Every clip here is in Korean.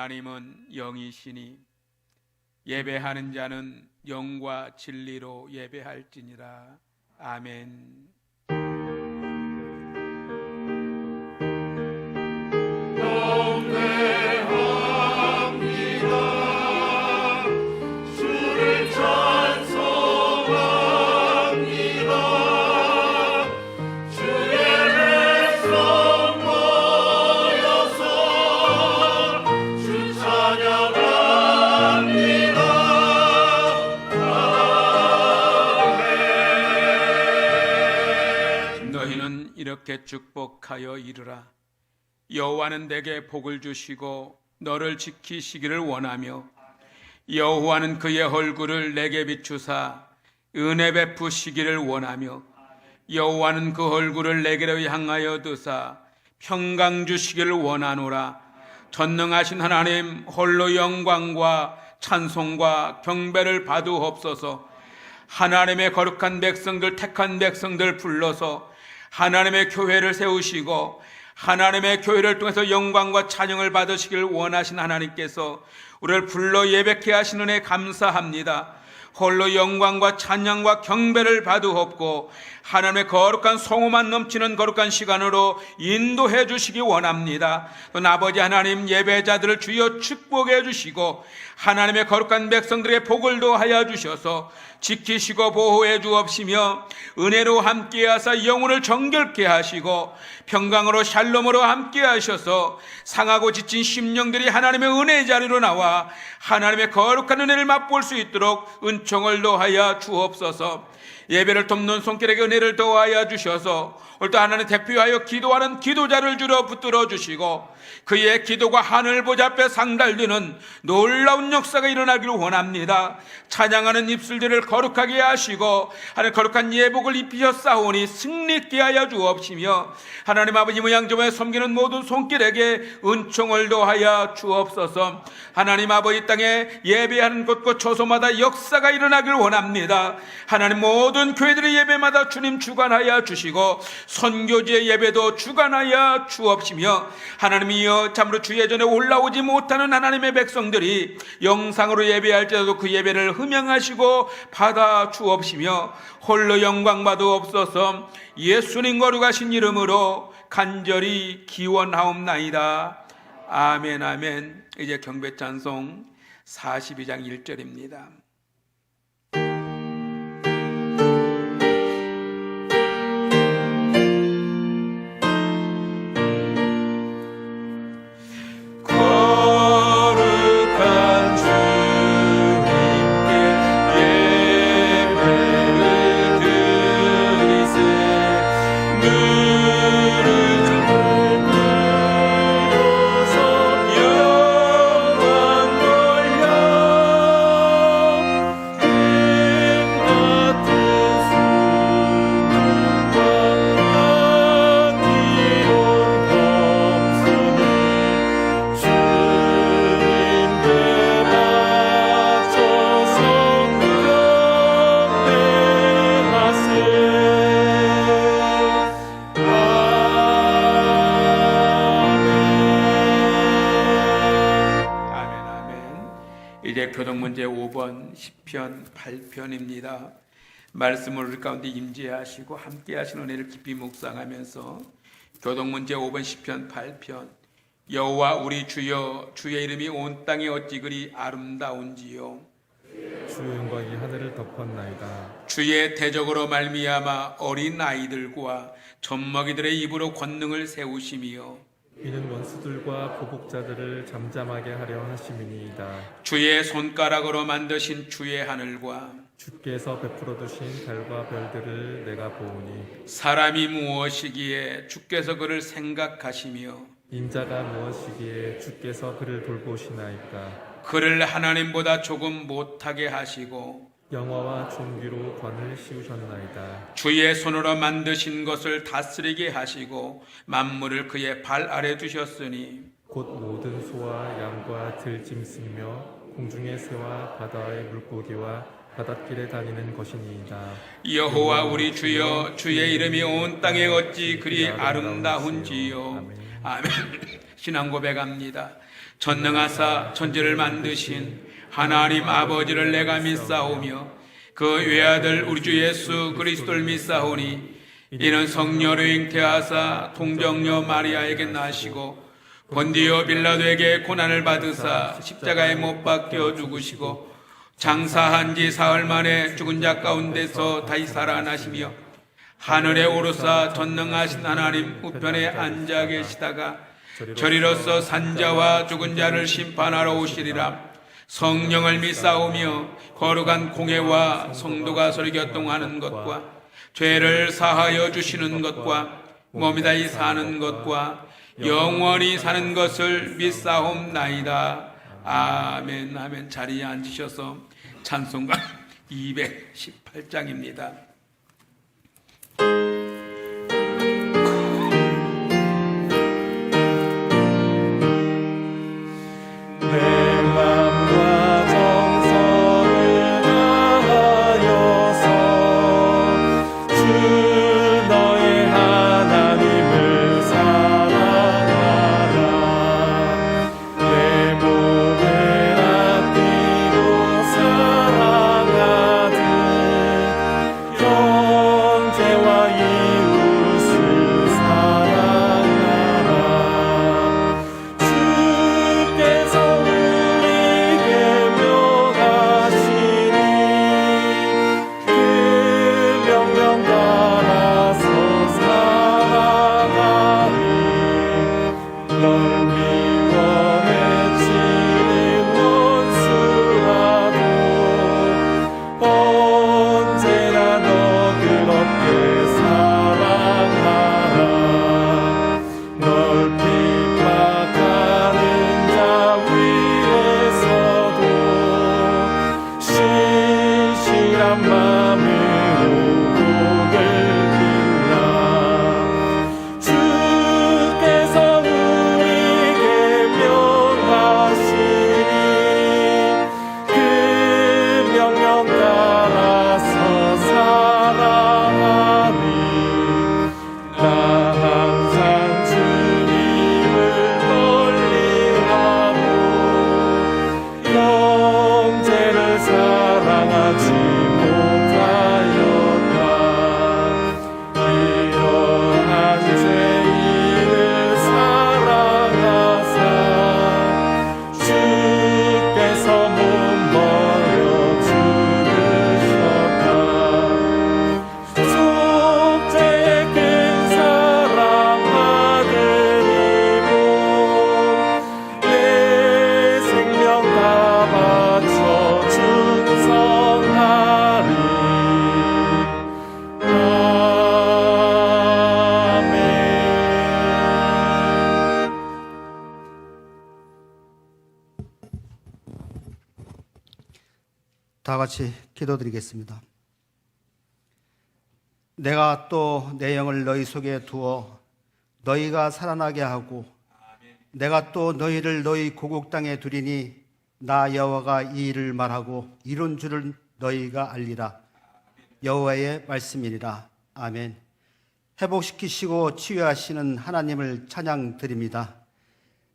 하나님은 영이시니 예배하는 자는 영과 진리로 예배할지니라. 아멘. 이렇게 축복하여 이르라. 여호와는 내게 복을 주시고 너를 지키시기를 원하며 여호와는 그의 얼굴을 내게 비추사 은혜 베푸시기를 원하며 여호와는 그 얼굴을 내게로 향하여 드사 평강 주시기를 원하노라. 전능하신 하나님, 홀로 영광과 찬송과 경배를 받으옵소서. 하나님의 거룩한 백성들, 택한 백성들 불러서 하나님의 교회를 세우시고 하나님의 교회를 통해서 영광과 찬양을 받으시길 원하신 하나님께서 우리를 불러 예배케 하시는 은혜 감사합니다. 홀로 영광과 찬양과 경배를 받으옵고 하나님의 거룩한 성호만 넘치는 거룩한 시간으로 인도해 주시기 원합니다. 또 아버지 하나님, 예배자들을 주여 축복해 주시고 하나님의 거룩한 백성들의 복을 더하여 주셔서 지키시고 보호해 주옵시며 은혜로 함께 하사 영혼을 정결케 하시고 평강으로 샬롬으로 함께 하셔서 상하고 지친 심령들이 하나님의 은혜의 자리로 나와 하나님의 거룩한 은혜를 맛볼 수 있도록 은총을 더하여 주옵소서. 예배를 돕는 손길에게 은혜를 더하여 주셔서 오늘도 하나님 대표하여 기도하는 기도자를 주로 붙들어 주시고 그의 기도가 하늘 보좌 앞에 상달되는 놀라운 역사가 일어나기를 원합니다. 찬양하는 입술들을 거룩하게 하시고 하나님 거룩한 예복을 입히셨사오니 승리케 하여 주옵시며 하나님 아버지 무양점에 섬기는 모든 손길에게 은총을 더하여 주옵소서. 하나님 아버지 땅에 예배하는 곳곳 초소마다 역사가 일어나기를 원합니다. 하나님 모든 교회들의 예배마다 주님 주관하여 주시고 선교지의 예배도 주관하여 주옵시며 하나님이여 참으로 주의 전에 올라오지 못하는 하나님의 백성들이 영상으로 예배할 때도 그 예배를 흠양하시고 받아 주옵시며 홀로 영광 받으옵소서. 예수님 거룩하신 이름으로 간절히 기원하옵나이다. 아멘 아멘. 이제 경배찬송 42장 1절입니다. 이제 교독문제 5번 10편 8편입니다. 말씀을 우리 가운데 임재하시고 함께 하시는 은혜를 깊이 묵상하면서 교독문제 5번 10편 8편 여호와 우리 주여 주의 이름이 온 땅에 어찌 그리 아름다운지요. 주의 영광이 하늘을 덮었나이다. 주의 대적으로 말미암아 어린 아이들과 젖먹이들의 입으로 권능을 세우심이요. 이는 원수들과 보복자들을 잠잠하게 하려 하심이니이다. 주의 손가락으로 만드신 주의 하늘과 주께서 베풀어 두신 달과 별들을 내가 보오니 사람이 무엇이기에 주께서 그를 생각하시며 인자가 무엇이기에 주께서 그를 돌보시나이까. 그를 하나님보다 조금 못하게 하시고 영화와 존귀로 관을 씌우셨나이다. 주의 손으로 만드신 것을 다스리게 하시고 만물을 그의 발 아래 두셨으니 곧 모든 소와 양과 들짐승이며 공중의 새와 바다의 물고기와 바닷길에 다니는 것이니이다. 여호와 우리 주여 주의 이름이 온 땅에 어찌 그리 아름다운지요. 아멘. 신앙 고백합니다. 전능하사 천지를 만드신 하나님 아버지를 내가 믿사오며 그 외아들 우리 주 예수 그리스도를 믿사오니 이는 성녀로 잉태하사 동정녀 마리아에게 나시고 본디오 빌라도에게 고난을 받으사 십자가에 못 박혀 죽으시고 장사한 지 사흘 만에 죽은 자 가운데서 다시 살아나시며 하늘에 오르사 전능하신 하나님 우편에 앉아 계시다가 저리로서 산자와 죽은 자를 심판하러 오시리라. 성령을 믿사오며 거룩한 공회와 성도가 서로 교통하는 것과 죄를 사하여 주시는 것과 몸이 다시 사는 것과 영원히 사는 것을 믿사옵나이다. 아멘. 아멘. 자리에 앉으셔서 찬송가 218장입니다. 다 같이 기도드리겠습니다. 내가 또 내 영을 너희 속에 두어 너희가 살아나게 하고 내가 또 너희를 너희 고국 땅에 두리니 나 여호와가 이 일을 말하고 이룬 줄을 너희가 알리라. 여호와의 말씀이니라. 아멘. 회복시키시고 치유하시는 하나님을 찬양드립니다.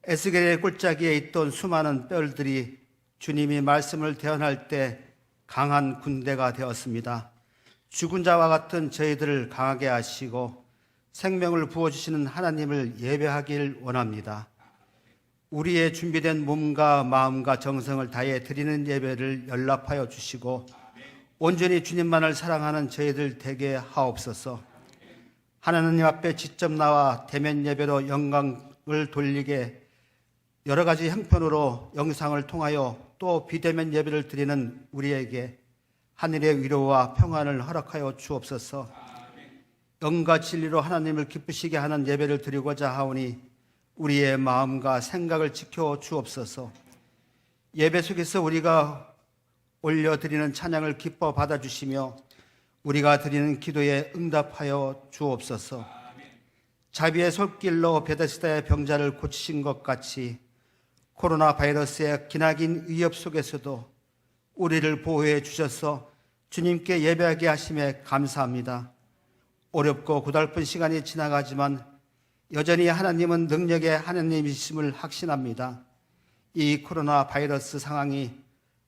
에스겔의 골짜기에 있던 수많은 뼈들이 주님이 말씀을 대언할 때 강한 군대가 되었습니다. 죽은 자와 같은 저희들을 강하게 하시고 생명을 부어주시는 하나님을 예배하길 원합니다. 우리의 준비된 몸과 마음과 정성을 다해 드리는 예배를 연락하여 주시고 온전히 주님만을 사랑하는 저희들 되게 하옵소서. 하나님 앞에 직접 나와 대면 예배로 영광을 돌리게 여러 가지 형편으로 영상을 통하여 또 비대면 예배를 드리는 우리에게 하늘의 위로와 평안을 허락하여 주옵소서. 영과 진리로 하나님을 기쁘시게 하는 예배를 드리고자 하오니 우리의 마음과 생각을 지켜 주옵소서. 예배 속에서 우리가 올려드리는 찬양을 기뻐 받아주시며 우리가 드리는 기도에 응답하여 주옵소서. 자비의 손길로 베데스다의 병자를 고치신 것 같이 코로나 바이러스의 기나긴 위협 속에서도 우리를 보호해 주셔서 주님께 예배하게 하심에 감사합니다. 어렵고 고달픈 시간이 지나가지만 여전히 하나님은 능력의 하나님이심을 확신합니다. 이 코로나 바이러스 상황이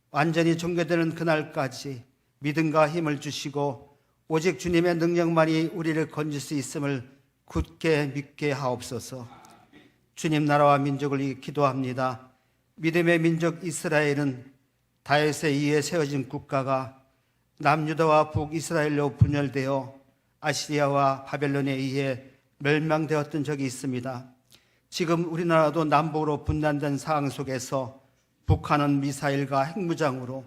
완전히 종결되는 그날까지 믿음과 힘을 주시고 오직 주님의 능력만이 우리를 건질 수 있음을 굳게 믿게 하옵소서. 주님 나라와 민족을 기도합니다. 믿음의 민족 이스라엘은 다윗에 의해 세워진 국가가 남유다와 북이스라엘로 분열되어 아시리아와 바벨론에 의해 멸망되었던 적이 있습니다. 지금 우리나라도 남북으로 분단된 상황 속에서 북한은 미사일과 핵무장으로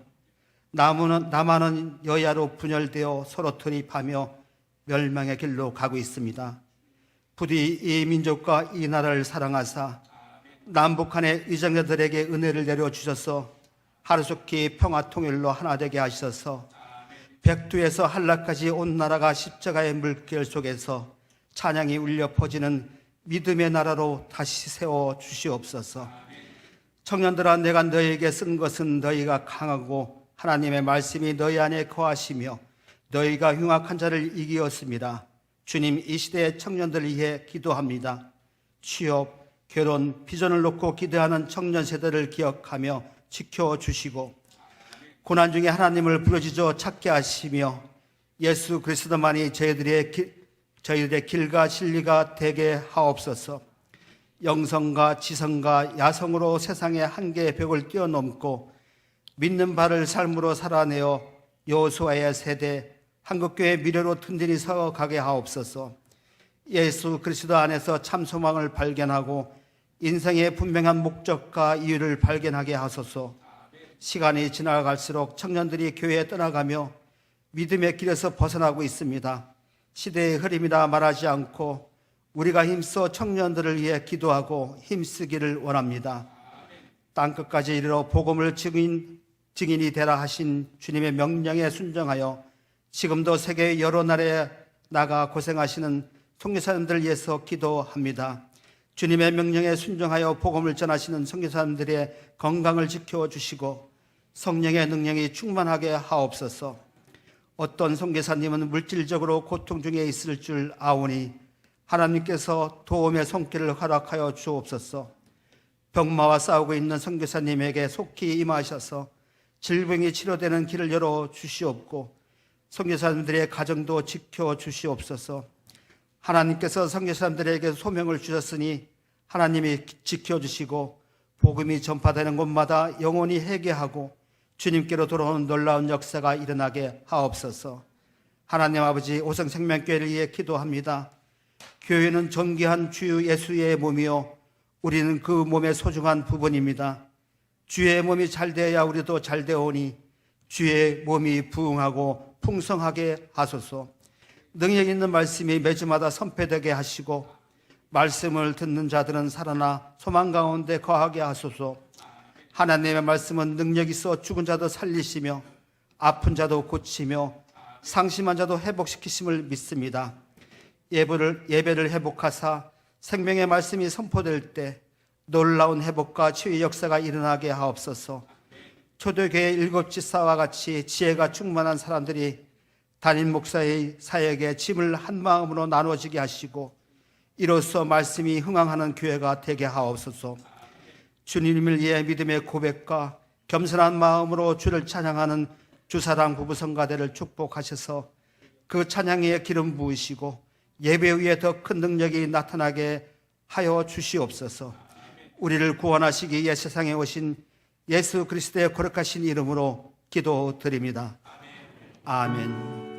남한은 여야로 분열되어 서로 돌입하며 멸망의 길로 가고 있습니다. 부디 이 민족과 이 나라를 사랑하사 남북한의 위정자들에게 은혜를 내려주셔서 하루속히 평화 통일로 하나 되게 하셔서 백두에서 한라까지 온 나라가 십자가의 물결 속에서 찬양이 울려 퍼지는 믿음의 나라로 다시 세워 주시옵소서. 청년들아, 내가 너희에게 쓴 것은 너희가 강하고 하나님의 말씀이 너희 안에 거하시며 너희가 흉악한 자를 이기었습니다. 주님, 이 시대의 청년들을 위해 기도합니다. 취업, 결혼, 비전을 놓고 기대하는 청년 세대를 기억하며 지켜주시고 고난 중에 하나님을 부르짖어 찾게 하시며 예수 그리스도만이 저희들의 길과 진리가 되게 하옵소서. 영성과 지성과 야성으로 세상의 한계의 벽을 뛰어넘고 믿는 바를 삶으로 살아내어 여호수아의 세대 한국교회 미래로 든든히 서가게 하옵소서. 예수 그리스도 안에서 참 소망을 발견하고 인생의 분명한 목적과 이유를 발견하게 하소서. 시간이 지나갈수록 청년들이 교회에 떠나가며 믿음의 길에서 벗어나고 있습니다. 시대의 흐름이라 말하지 않고 우리가 힘써 청년들을 위해 기도하고 힘쓰기를 원합니다. 땅끝까지 이르러 복음을 증인이 되라 하신 주님의 명령에 순종하여 지금도 세계 여러 나라에 나가 고생하시는 선교사님들을 위해서 기도합니다. 주님의 명령에 순종하여 복음을 전하시는 선교사님들의 건강을 지켜주시고 성령의 능력이 충만하게 하옵소서. 어떤 선교사님은 물질적으로 고통 중에 있을 줄 아오니 하나님께서 도움의 손길을 허락하여 주옵소서. 병마와 싸우고 있는 선교사님에게 속히 임하셔서 질병이 치료되는 길을 열어 주시옵고 선교사님들의 가정도 지켜 주시옵소서. 하나님께서 선교사님들에게 소명을 주셨으니 하나님이 지켜주시고 복음이 전파되는 곳마다 영혼이 회개하고 주님께로 돌아오는 놀라운 역사가 일어나게 하옵소서. 하나님 아버지, 오성생명교회를 위해 기도합니다. 교회는 존귀한 주 예수의 몸이요 우리는 그 몸의 소중한 부분입니다. 주의 몸이 잘 되어야 우리도 잘 되오니 주의 몸이 부흥하고 풍성하게 하소서. 능력 있는 말씀이 매주마다 선포되게 하시고 말씀을 듣는 자들은 살아나 소망 가운데 거하게 하소서. 하나님의 말씀은 능력 있어 죽은 자도 살리시며 아픈 자도 고치며 상심한 자도 회복시키심을 믿습니다. 예배를 회복하사 생명의 말씀이 선포될 때 놀라운 회복과 치유의 역사가 일어나게 하옵소서. 초대교회 7지사와 같이 지혜가 충만한 사람들이 담임 목사의 사역에 짐을 한 마음으로 나누어지게 하시고 이로써 말씀이 흥황하는 교회가 되게 하옵소서. 주님을 위해 믿음의 고백과 겸손한 마음으로 주를 찬양하는 주사랑 부부 성가대를 축복하셔서 그 찬양에 기름 부으시고 예배 위에 더 큰 능력이 나타나게 하여 주시옵소서. 우리를 구원하시기 위해 세상에 오신 예수 그리스도의 거룩하신 이름으로 기도드립니다. 아멘.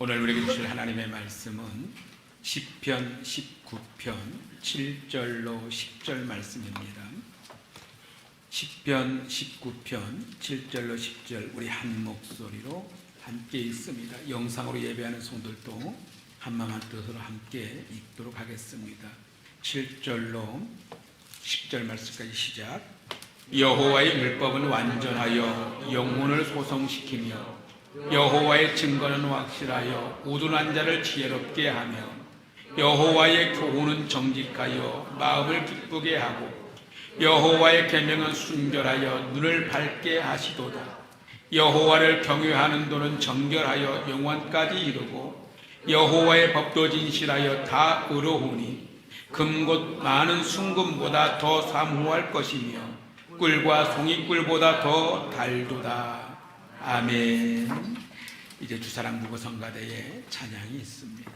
오늘 우리에게 주실 하나님의 말씀은 시편 19편 7절로 10절 말씀입니다. 시편 19편 7절로 10절 우리 한 목소리로 함께 읽습니다. 영상으로 예배하는 성도들도 한마음 뜻으로 함께 읽도록 하겠습니다. 7절로 10절 말씀까지 시작. 여호와의 율법은 완전하여 영혼을 소성시키며 여호와의 증거는 확실하여 우둔한 자를 지혜롭게 하며 여호와의 교훈은 정직하여 마음을 기쁘게 하고 여호와의 계명은 순결하여 눈을 밝게 하시도다. 여호와를 경외하는 도는 정결하여 영원까지 이르고 여호와의 법도 진실하여 다 의로우니 금곧 많은 순금보다 더 사모할 것이며 꿀과 송이꿀보다 더 달도다. 아멘. 이제 주사랑 부부 성가대에 찬양이 있습니다.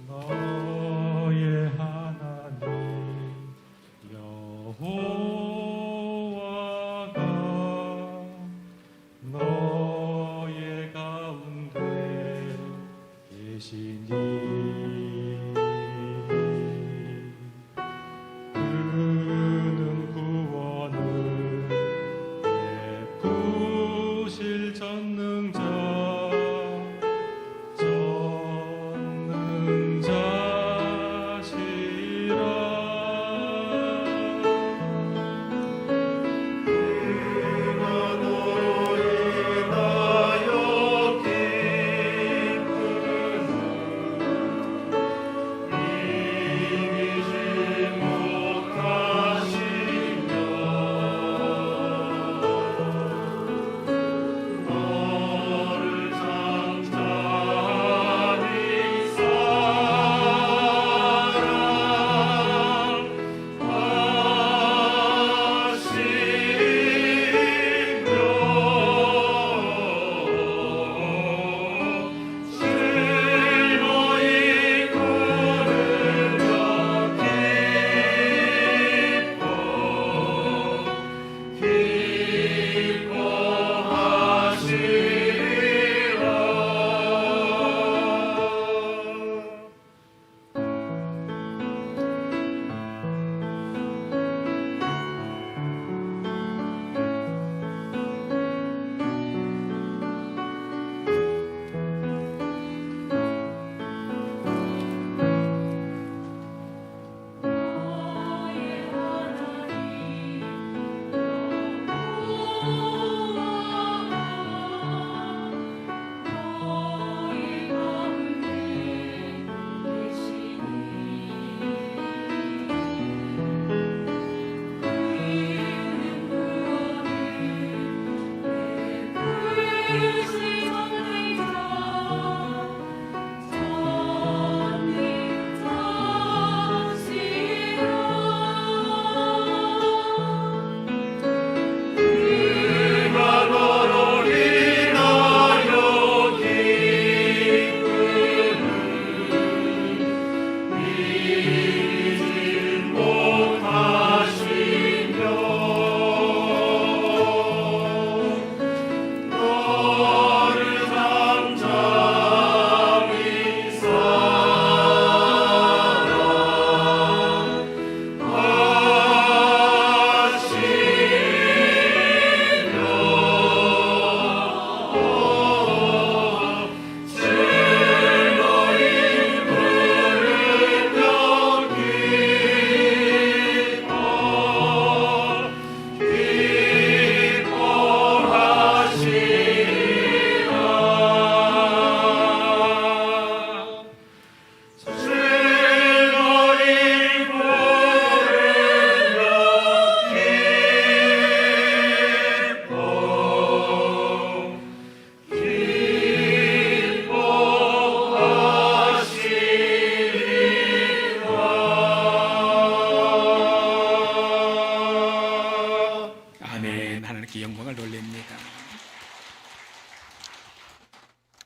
너의 하나님 여호와가 너의 가운데 계시니 그는 구원을 베푸실 전능자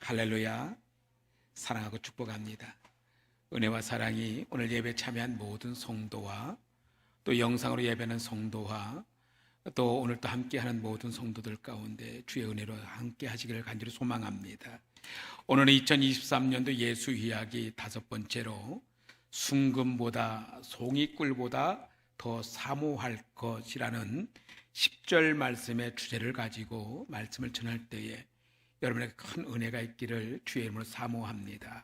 할렐루야. 사랑하고 축복합니다. 은혜와 사랑이 오늘 예배 참여한 모든 성도와 또 영상으로 예배하는 성도와 또 오늘 또 함께하는 모든 성도들 가운데 주의 은혜로 함께 하시기를 간절히 소망합니다. 오늘은 2023년도 예수 이야기 5번째로 순금보다 송이꿀보다 더 사모할 것이라는 10절 말씀의 주제를 가지고 말씀을 전할 때에 여러분에게 큰 은혜가 있기를 주의 이름으로 사모합니다.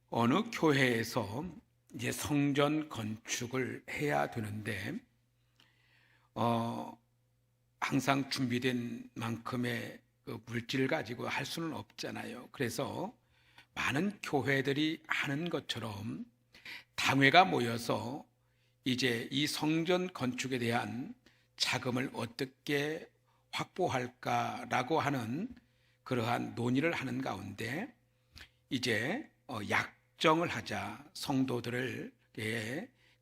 어느 교회에서 이제 성전 건축을 해야 되는데 항상 준비된 만큼의 그 물질을 가지고 할 수는 없잖아요. 그래서 많은 교회들이 하는 것처럼 당회가 모여서 이제 이 성전 건축에 대한 자금을 어떻게 확보할까라고 하는 그러한 논의를 하는 가운데 이제 약정을 하자, 성도들을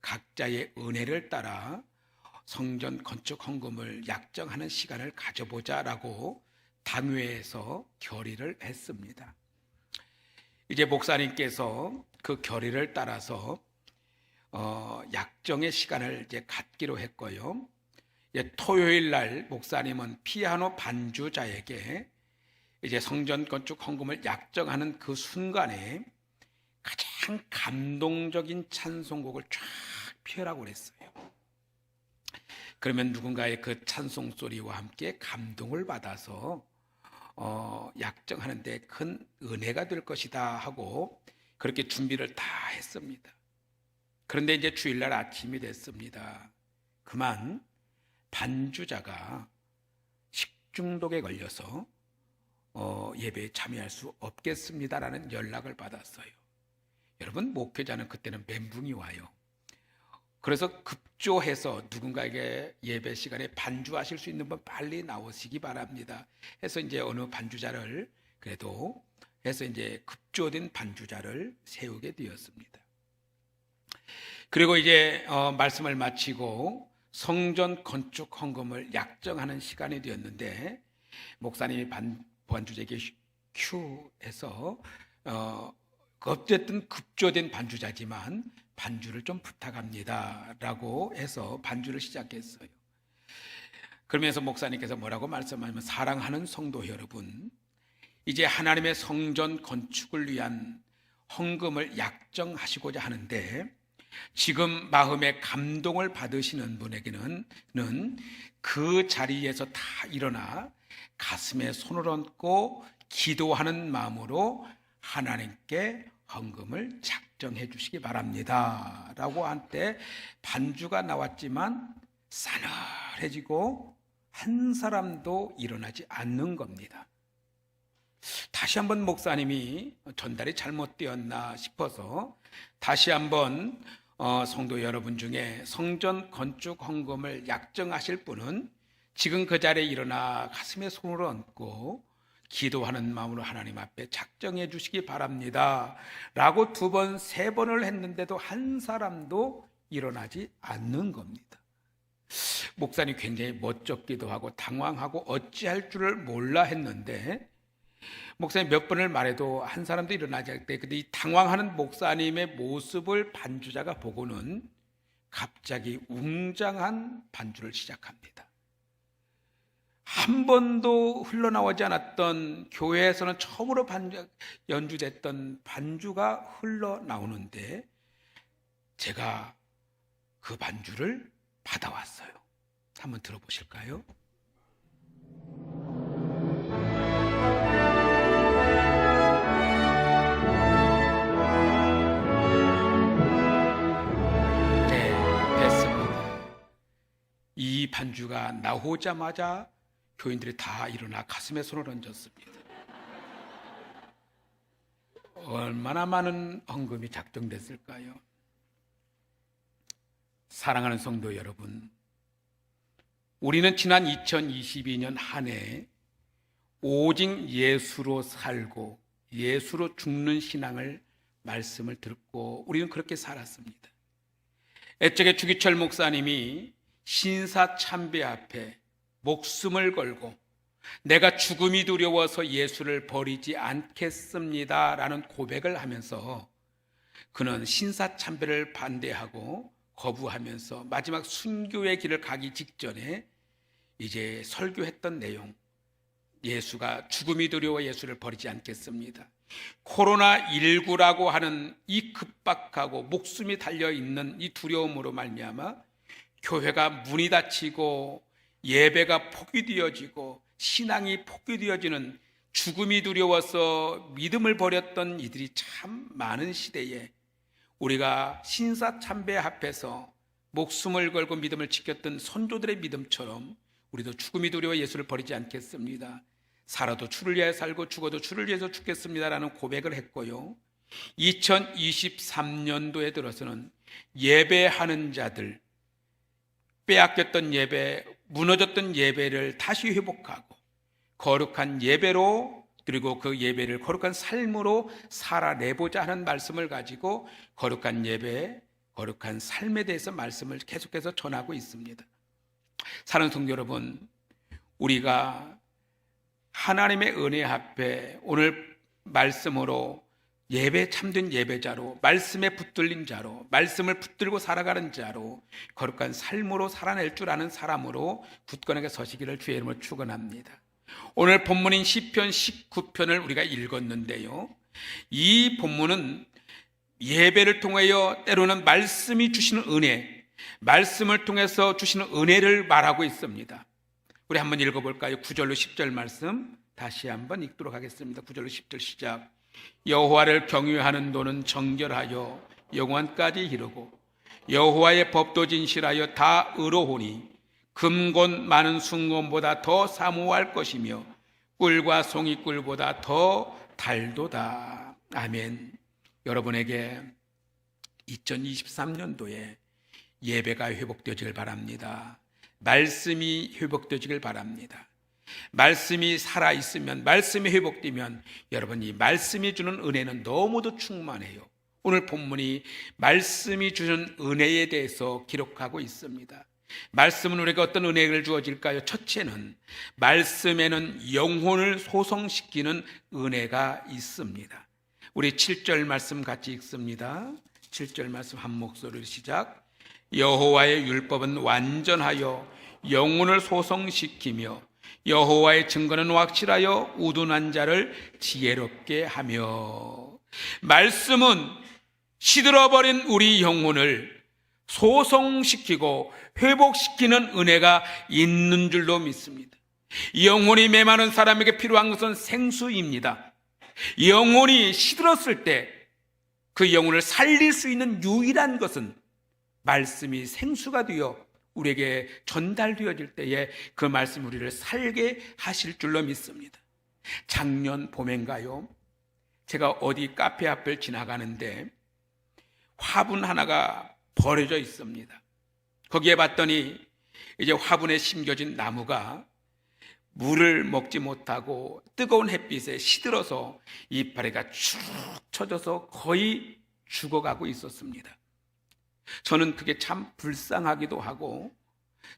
각자의 은혜를 따라 성전 건축 헌금을 약정하는 시간을 가져보자라고 당회에서 결의를 했습니다. 이제 목사님께서 그 결의를 따라서 약정의 시간을 이제 갖기로 했고요. 토요일 날 목사님은 피아노 반주자에게 이제 성전 건축 헌금을 약정하는 그 순간에 가장 감동적인 찬송곡을 쫙 펴라고 그랬어요. 그러면 누군가의 그 찬송 소리와 함께 감동을 받아서 약정하는데 큰 은혜가 될 것이다 하고 그렇게 준비를 다 했습니다. 그런데 이제 주일날 아침이 됐습니다. 그만 반주자가 식중독에 걸려서 예배에 참여할 수 없겠습니다라는 연락을 받았어요. 여러분, 목회자는 그때는 멘붕이 와요. 그래서 급조해서 누군가에게 예배 시간에 반주하실 수 있는 분 빨리 나오시기 바랍니다 해서 이제 어느 반주자를 그래도 해서 이제 급조된 반주자를 세우게 되었습니다. 그리고 이제 말씀을 마치고 성전 건축 헌금을 약정하는 시간이 되었는데 목사님이 반주자에게 큐해서 어쨌든 급조된 반주자지만 반주를 좀 부탁합니다 라고 해서 반주를 시작했어요. 그러면서 목사님께서 뭐라고 말씀하냐면, 사랑하는 성도 여러분, 이제 하나님의 성전 건축을 위한 헌금을 약정하시고자 하는데 지금 마음에 감동을 받으시는 분에게는 그 자리에서 다 일어나 가슴에 손을 얹고 기도하는 마음으로 하나님께 헌금을 작정해 주시기 바랍니다 라고 한때 반주가 나왔지만 싸늘해지고 한 사람도 일어나지 않는 겁니다. 다시 한번 목사님이 전달이 잘못되었나 싶어서 다시 한번 성도 여러분 중에 성전 건축 헌금을 약정하실 분은 지금 그 자리에 일어나 가슴에 손을 얹고 기도하는 마음으로 하나님 앞에 작정해 주시기 바랍니다 라고 2번, 3번을 했는데도 한 사람도 일어나지 않는 겁니다. 목사님 굉장히 멋쩍기도 하고 당황하고 어찌할 줄을 몰라 했는데 목사님 몇 번을 말해도 한 사람도 일어나지 않을 때, 근데 이 당황하는 목사님의 모습을 반주자가 보고는 갑자기 웅장한 반주를 시작합니다. 한 번도 흘러나오지 않았던, 교회에서는 처음으로 연주됐던 반주가 흘러나오는데 제가 그 반주를 받아왔어요. 한번 들어보실까요? 네, 됐습니다. 이 반주가 나오자마자 교인들이 다 일어나 가슴에 손을 얹었습니다. 얼마나 많은 헌금이 작정됐을까요? 사랑하는 성도 여러분, 우리는 지난 2022년 한 해 오직 예수로 살고 예수로 죽는 신앙을 말씀을 듣고 우리는 그렇게 살았습니다. 애적에 주기철 목사님이 신사 참배 앞에 목숨을 걸고 내가 죽음이 두려워서 예수를 버리지 않겠습니다 라는 고백을 하면서 그는 신사참배를 반대하고 거부하면서 마지막 순교의 길을 가기 직전에 이제 설교했던 내용, 예수가 죽음이 두려워 예수를 버리지 않겠습니다. 코로나19라고 하는 이 급박하고 목숨이 달려있는 이 두려움으로 말미암아 교회가 문이 닫히고 예배가 포기되어지고 신앙이 포기되어지는 죽음이 두려워서 믿음을 버렸던 이들이 참 많은 시대에 우리가 신사참배 앞에서 목숨을 걸고 믿음을 지켰던 선조들의 믿음처럼 우리도 죽음이 두려워 예수를 버리지 않겠습니다. 살아도 주를 위하여 살고 죽어도 주를 위해서 죽겠습니다라는 고백을 했고요. 2023년도에 들어서는 예배하는 자들, 빼앗겼던 예배, 무너졌던 예배를 다시 회복하고 거룩한 예배로, 그리고 그 예배를 거룩한 삶으로 살아내보자 하는 말씀을 가지고 거룩한 예배, 거룩한 삶에 대해서 말씀을 계속해서 전하고 있습니다. 사랑하는 성도 여러분, 우리가 하나님의 은혜 앞에 오늘 말씀으로 예배 참된 예배자로, 말씀에 붙들린 자로, 말씀을 붙들고 살아가는 자로, 거룩한 삶으로 살아낼 줄 아는 사람으로 굳건하게 서시기를 주의 이름으로 축원합니다. 오늘 본문인 시편 19편을 우리가 읽었는데요, 이 본문은 예배를 통하여 때로는 말씀이 주시는 은혜, 말씀을 통해서 주시는 은혜를 말하고 있습니다. 우리 한번 읽어볼까요? 9절로 10절 말씀 다시 한번 읽도록 하겠습니다. 9절로 10절 시작. 여호와를 경외하는 도는 정결하여 영원까지 이르고 여호와의 법도 진실하여 다 의로우니 금곧 많은 순금보다 더 사모할 것이며 꿀과 송이꿀보다 더 달도다. 아멘. 여러분에게 2023년도에 예배가 회복되어지길 바랍니다. 말씀이 회복되어지길 바랍니다. 말씀이 살아있으면, 말씀이 회복되면 여러분이 말씀이 주는 은혜는 너무도 충만해요. 오늘 본문이 말씀이 주는 은혜에 대해서 기록하고 있습니다. 말씀은 우리에게 어떤 은혜를 주어질까요? 첫째는 말씀에는 영혼을 소성시키는 은혜가 있습니다. 우리 7절 말씀 같이 읽습니다. 7절 말씀 한 목소리로 시작. 여호와의 율법은 완전하여 영혼을 소성시키며 여호와의 증거는 확실하여 우둔한 자를 지혜롭게 하며. 말씀은 시들어버린 우리 영혼을 소성시키고 회복시키는 은혜가 있는 줄로 믿습니다. 영혼이 메마른 사람에게 필요한 것은 생수입니다. 영혼이 시들었을 때 그 영혼을 살릴 수 있는 유일한 것은 말씀이 생수가 되어 우리에게 전달되어질 때에 그 말씀이 우리를 살게 하실 줄로 믿습니다. 작년 봄인가요? 제가 어디 카페 앞을 지나가는데 화분 하나가 버려져 있습니다. 거기에 봤더니 이제 화분에 심겨진 나무가 물을 먹지 못하고 뜨거운 햇빛에 시들어서 이파리가 쭉 쳐져서 거의 죽어가고 있었습니다. 저는 그게 참 불쌍하기도 하고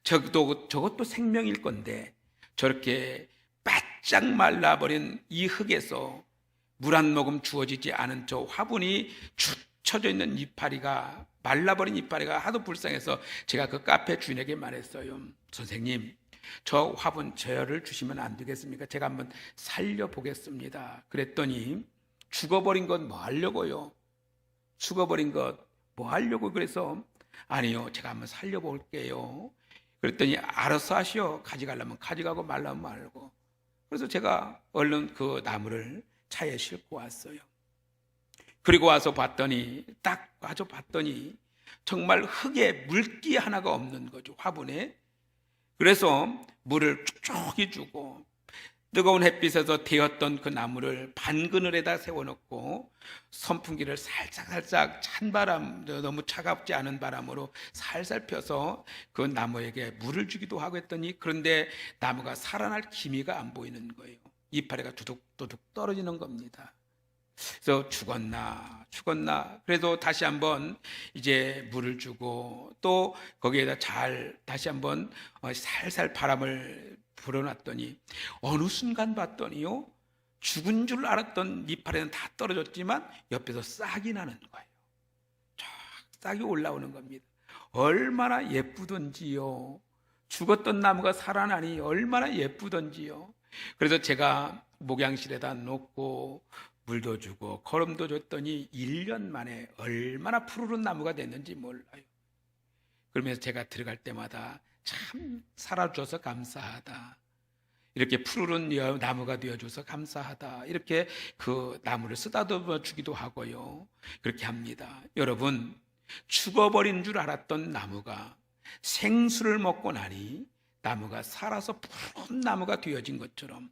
저것도 생명일 건데 저렇게 바짝 말라버린 이 흙에서 물 한 모금 주어지지 않은 저 화분이 축 쳐져 있는 이파리가, 말라버린 이파리가 하도 불쌍해서 제가 그 카페 주인에게 말했어요. 선생님, 저 화분 저를 주시면 안 되겠습니까? 제가 한번 살려보겠습니다. 그랬더니 죽어버린 것 뭐 하려고요? 죽어버린 것 뭐 하려고? 그래서 아니요, 제가 한번 살려볼게요. 그랬더니 알아서 하시오. 가져가려면 가져가고 말라면 말고. 그래서 제가 얼른 그 나무를 차에 싣고 왔어요. 그리고 와서 봤더니 정말 흙에 물기 하나가 없는 거죠, 화분에. 그래서 물을 쭉쭉 주고 뜨거운 햇빛에서 데웠던 그 나무를 반그늘에다 세워놓고 선풍기를 살짝 찬바람, 너무 차갑지 않은 바람으로 살살 펴서 그 나무에게 물을 주기도 하고 했더니, 그런데 나무가 살아날 기미가 안 보이는 거예요. 이파리가 두둑두둑 떨어지는 겁니다. 그래서 죽었나. 그래도 다시 한번 이제 물을 주고 또 거기에다 다시 한번 살살 바람을 불어놨더니 어느 순간 봤더니요, 죽은 줄 알았던 니팔에는 다 떨어졌지만 옆에서 싹이 나는 거예요. 쫙 싹이 올라오는 겁니다. 얼마나 예쁘던지요. 죽었던 나무가 살아나니 얼마나 예쁘던지요. 그래서 제가 목양실에다 놓고 물도 주고 거름도 줬더니 1년 만에 얼마나 푸르른 나무가 됐는지 몰라요. 그러면서 제가 들어갈 때마다 참 살아줘서 감사하다, 이렇게 푸르른 나무가 되어줘서 감사하다, 이렇게 그 나무를 쓰다듬어 주기도 하고요. 그렇게 합니다. 여러분, 죽어버린 줄 알았던 나무가 생수를 먹고 나니 나무가 살아서 푸른 나무가 되어진 것처럼,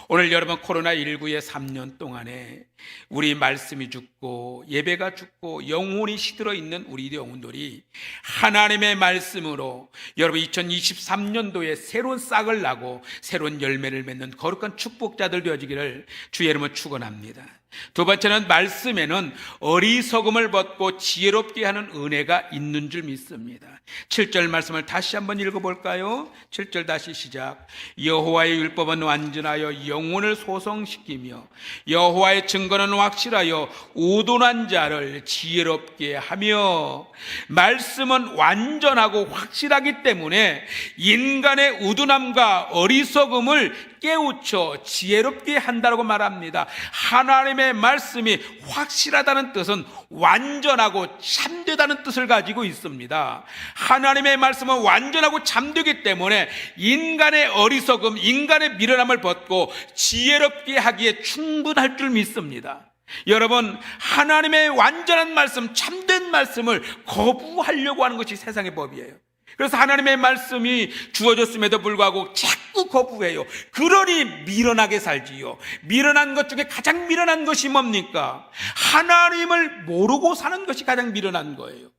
오늘 여러분 코로나19의 3년 동안에 우리 말씀이 죽고 예배가 죽고 영혼이 시들어 있는 우리 영혼들이 하나님의 말씀으로 여러분 2023년도에 새로운 싹을 나고 새로운 열매를 맺는 거룩한 축복자들 되어지기를 주의 이름으로 축원합니다. 두 번째는 말씀에는 어리석음을 벗고 지혜롭게 하는 은혜가 있는 줄 믿습니다. 7절 말씀을 다시 한번 읽어볼까요? 7절 다시 시작. 여호와의 율법은 완전하여 영혼을 소성시키며 여호와의 증거는 확실하여 우둔한 자를 지혜롭게 하며, 말씀은 완전하고 확실하기 때문에 인간의 우둔함과 어리석음을 깨우쳐 지혜롭게 한다고 말합니다. 하나님의 말씀이 확실하다는 뜻은 완전하고 참되다는 뜻을 가지고 있습니다. 하나님의 말씀은 완전하고 참되기 때문에 인간의 어리석음, 인간의 미련함을 벗고 지혜롭게 하기에 충분할 줄 믿습니다. 여러분, 하나님의 완전한 말씀, 참된 말씀을 거부하려고 하는 것이 세상의 법이에요. 그래서 하나님의 말씀이 주어졌음에도 불구하고 자꾸 거부해요. 그러니 미련하게 살지요. 미련한 것 중에 가장 미련한 것이 뭡니까? 하나님을 모르고 사는 것이 가장 미련한 거예요.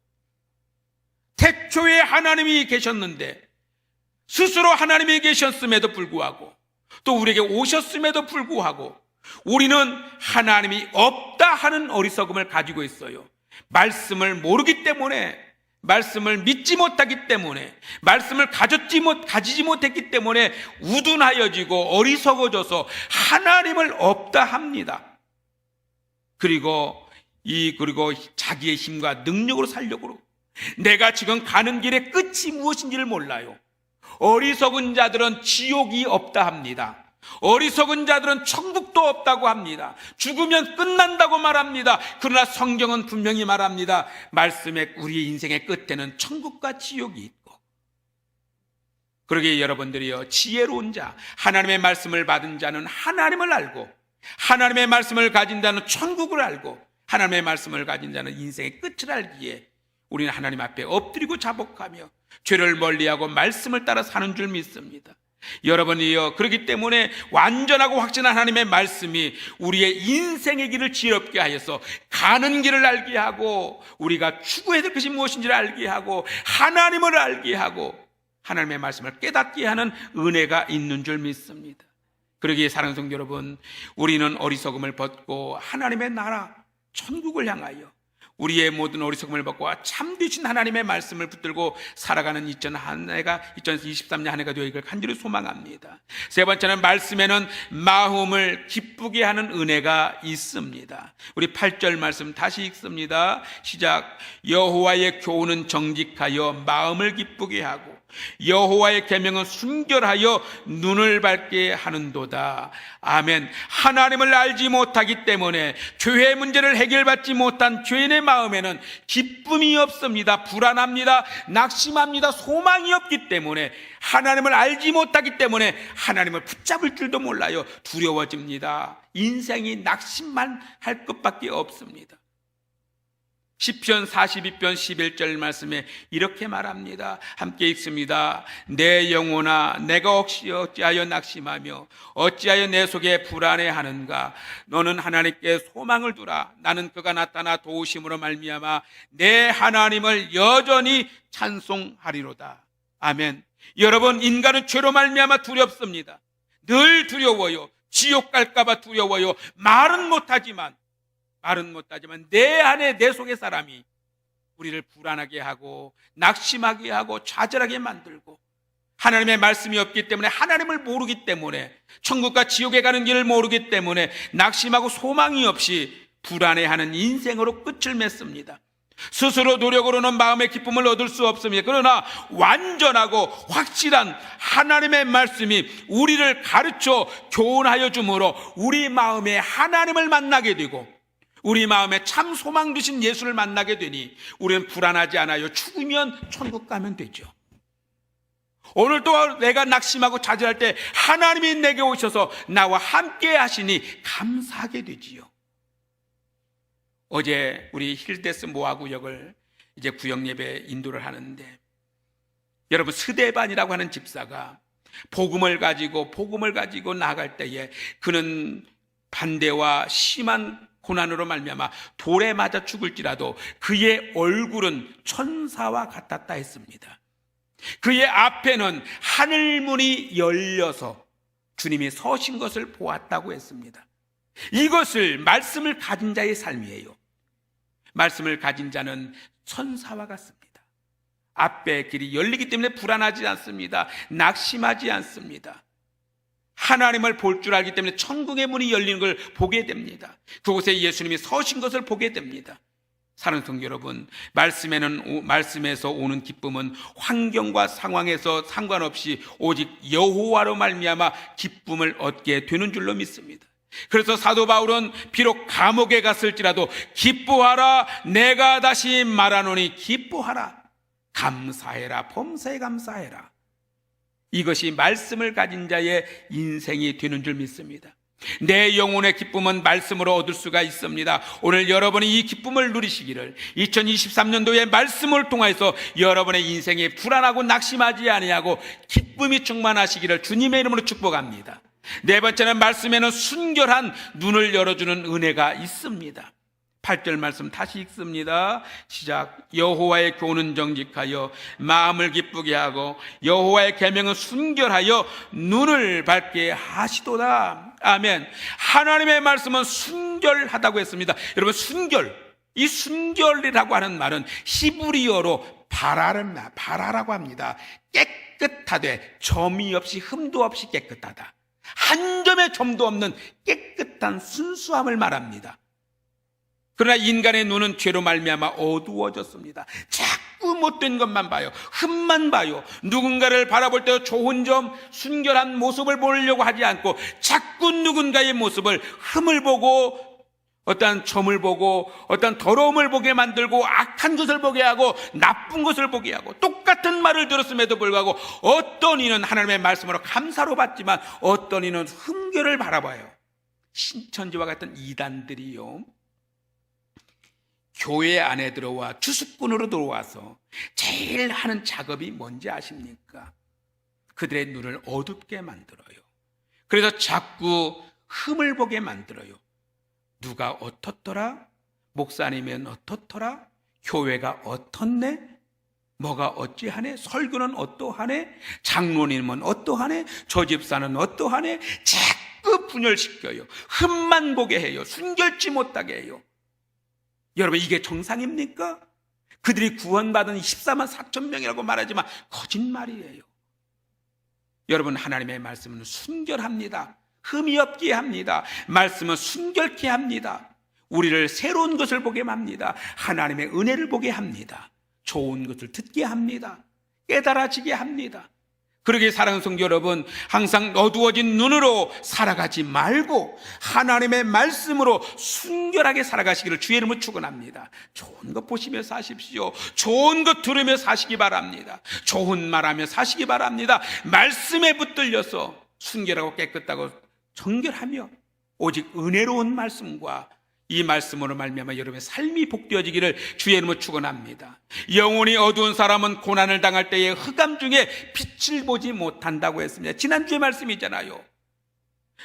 태초에 하나님이 계셨는데, 스스로 하나님이 계셨음에도 불구하고, 또 우리에게 오셨음에도 불구하고 우리는 하나님이 없다 하는 어리석음을 가지고 있어요. 말씀을 모르기 때문에, 말씀을 믿지 못하기 때문에, 말씀을 가지지 못했기 때문에 우둔하여지고 어리석어져서 하나님을 없다 합니다. 그리고 자기의 힘과 능력으로 살려고 그러고, 내가 지금 가는 길의 끝이 무엇인지를 몰라요. 어리석은 자들은 지옥이 없다 합니다. 어리석은 자들은 천국도 없다고 합니다. 죽으면 끝난다고 말합니다. 그러나 성경은 분명히 말합니다. 말씀의 우리 인생의 끝에는 천국과 지옥이 있고, 그러기에 여러분들이요, 지혜로운 자, 하나님의 말씀을 받은 자는 하나님을 알고, 하나님의 말씀을 가진 자는 천국을 알고, 하나님의 말씀을 가진 자는 인생의 끝을 알기에 우리는 하나님 앞에 엎드리고 자복하며 죄를 멀리하고 말씀을 따라 사는 줄 믿습니다. 여러분이요, 그렇기 때문에 완전하고 확실한 하나님의 말씀이 우리의 인생의 길을 지혜롭게 하여서 가는 길을 알게 하고, 우리가 추구해야 될 것이 무엇인지를 알게 하고, 하나님을 알게 하고, 하나님의 말씀을 깨닫게 하는 은혜가 있는 줄 믿습니다. 그러기에 사랑하는 성도 여러분, 우리는 어리석음을 벗고 하나님의 나라 천국을 향하여 우리의 모든 어리석음을 벗고 참되신 하나님의 말씀을 붙들고 살아가는 2023년 한 해가 되기를 간절히 소망합니다. 세 번째는 말씀에는 마음을 기쁘게 하는 은혜가 있습니다. 우리 8절 말씀 다시 읽습니다. 시작. 여호와의 교훈은 정직하여 마음을 기쁘게 하고 여호와의 계명은 순결하여 눈을 밝게 하는도다. 아멘. 하나님을 알지 못하기 때문에 교회 문제를 해결받지 못한 죄인의 마음에는 기쁨이 없습니다. 불안합니다. 낙심합니다. 소망이 없기 때문에, 하나님을 알지 못하기 때문에 하나님을 붙잡을 줄도 몰라요. 두려워집니다. 인생이 낙심만 할 것밖에 없습니다. 시편 42편 11절 말씀에 이렇게 말합니다. 함께 읽습니다. 내 영혼아, 내가 어찌하여 낙심하며 어찌하여 내 속에 불안해하는가? 너는 하나님께 소망을 두라. 나는 그가 나타나 도우심으로 말미암아 내 하나님을 여전히 찬송하리로다. 아멘. 여러분, 인간은 죄로 말미암아 두렵습니다. 늘 두려워요. 지옥 갈까 봐 두려워요. 말은 못하지만 내 안에, 내 속의 사람이 우리를 불안하게 하고 낙심하게 하고 좌절하게 만들고, 하나님의 말씀이 없기 때문에, 하나님을 모르기 때문에, 천국과 지옥에 가는 길을 모르기 때문에 낙심하고 소망이 없이 불안해하는 인생으로 끝을 맺습니다. 스스로 노력으로는 마음의 기쁨을 얻을 수 없습니다. 그러나 완전하고 확실한 하나님의 말씀이 우리를 가르쳐 교훈하여 주므로 우리 마음에 하나님을 만나게 되고 우리 마음에 참 소망 주신 예수를 만나게 되니 우리는 불안하지 않아요. 죽으면 천국 가면 되죠. 오늘도 내가 낙심하고 좌절할 때 하나님이 내게 오셔서 나와 함께 하시니 감사하게 되지요. 어제 우리 힐데스 모아 구역을 이제 구역 예배 인도를 하는데, 여러분 스데반이라고 하는 집사가 복음을 가지고 나아갈 때에 그는 반대와 심한 고난으로 말미암아 돌에 맞아 죽을지라도 그의 얼굴은 천사와 같았다 했습니다. 그의 앞에는 하늘문이 열려서 주님이 서신 것을 보았다고 했습니다. 이것을 말씀을 가진 자의 삶이에요. 말씀을 가진 자는 천사와 같습니다. 앞에 길이 열리기 때문에 불안하지 않습니다. 낙심하지 않습니다. 하나님을 볼 줄 알기 때문에 천국의 문이 열리는 걸 보게 됩니다. 그곳에 예수님이 서신 것을 보게 됩니다. 사랑하는 성도 여러분, 말씀에서 오는 기쁨은 환경과 상황에서 상관없이 오직 여호와로 말미암아 기쁨을 얻게 되는 줄로 믿습니다. 그래서 사도 바울은 비록 감옥에 갔을지라도 기뻐하라, 내가 다시 말하노니 기뻐하라, 감사해라, 범사에 감사해라. 이것이 말씀을 가진 자의 인생이 되는 줄 믿습니다. 내 영혼의 기쁨은 말씀으로 얻을 수가 있습니다. 오늘 여러분이 이 기쁨을 누리시기를, 2023년도의 말씀을 통해서 여러분의 인생이 불안하고 낙심하지 아니하고 기쁨이 충만하시기를 주님의 이름으로 축복합니다. 네 번째는 말씀에는 순결한 눈을 열어주는 은혜가 있습니다. 8절 말씀 다시 읽습니다. 시작. 여호와의 교훈은 정직하여 마음을 기쁘게 하고 여호와의 계명은 순결하여 눈을 밝게 하시도다. 아멘. 하나님의 말씀은 순결하다고 했습니다. 여러분, 이 순결이라고 하는 말은 히브리어로 바라라고 합니다. 깨끗하되 점이 없이 흠도 없이 깨끗하다. 한 점의 점도 없는 깨끗한 순수함을 말합니다. 그러나 인간의 눈은 죄로 말미암아 어두워졌습니다. 자꾸 못된 것만 봐요. 흠만 봐요. 누군가를 바라볼 때 좋은 점, 순결한 모습을 보려고 하지 않고 자꾸 누군가의 모습을 흠을 보고 어떠한 점을 보고 어떠한 더러움을 보게 만들고 악한 것을 보게 하고 나쁜 것을 보게 하고, 똑같은 말을 들었음에도 불구하고 어떤 이는 하나님의 말씀으로 감사로 받지만 어떤 이는 흠결을 바라봐요. 신천지와 같은 이단들이요, 교회 안에 들어와 주수꾼으로 들어와서 제일 하는 작업이 뭔지 아십니까? 그들의 눈을 어둡게 만들어요. 그래서 자꾸 흠을 보게 만들어요. 누가 어떻더라? 목사님은 어떻더라? 교회가 어떻네? 뭐가 어찌하네? 설교는 어떠하네? 장로님은 어떠하네? 저 집사는 어떠하네? 자꾸 분열시켜요. 흠만 보게 해요. 순결치 못하게 해요. 여러분, 이게 정상입니까? 그들이 구원받은 14만 4천 명이라고 말하지만 거짓말이에요. 여러분, 하나님의 말씀은 순결합니다. 흠이 없게 합니다. 말씀은 순결케 합니다. 우리를 새로운 것을 보게 합니다. 하나님의 은혜를 보게 합니다. 좋은 것을 듣게 합니다. 깨달아지게 합니다. 그러기에 사랑하는 성도 여러분, 항상 어두워진 눈으로 살아가지 말고 하나님의 말씀으로 순결하게 살아가시기를 주의 이름으로 축원합니다. 좋은 것 보시며 사십시오. 좋은 것 들으며 사시기 바랍니다. 좋은 말하며 사시기 바랍니다. 말씀에 붙들려서 순결하고 깨끗하고 정결하며 오직 은혜로운 말씀과 이 말씀으로 말미암아 여러분의 삶이 복되어지기를 주의 이름으로 축원합니다. 영혼이 어두운 사람은 고난을 당할 때에 흑암 중에 빛을 보지 못한다고 했습니다. 지난주의 말씀이잖아요.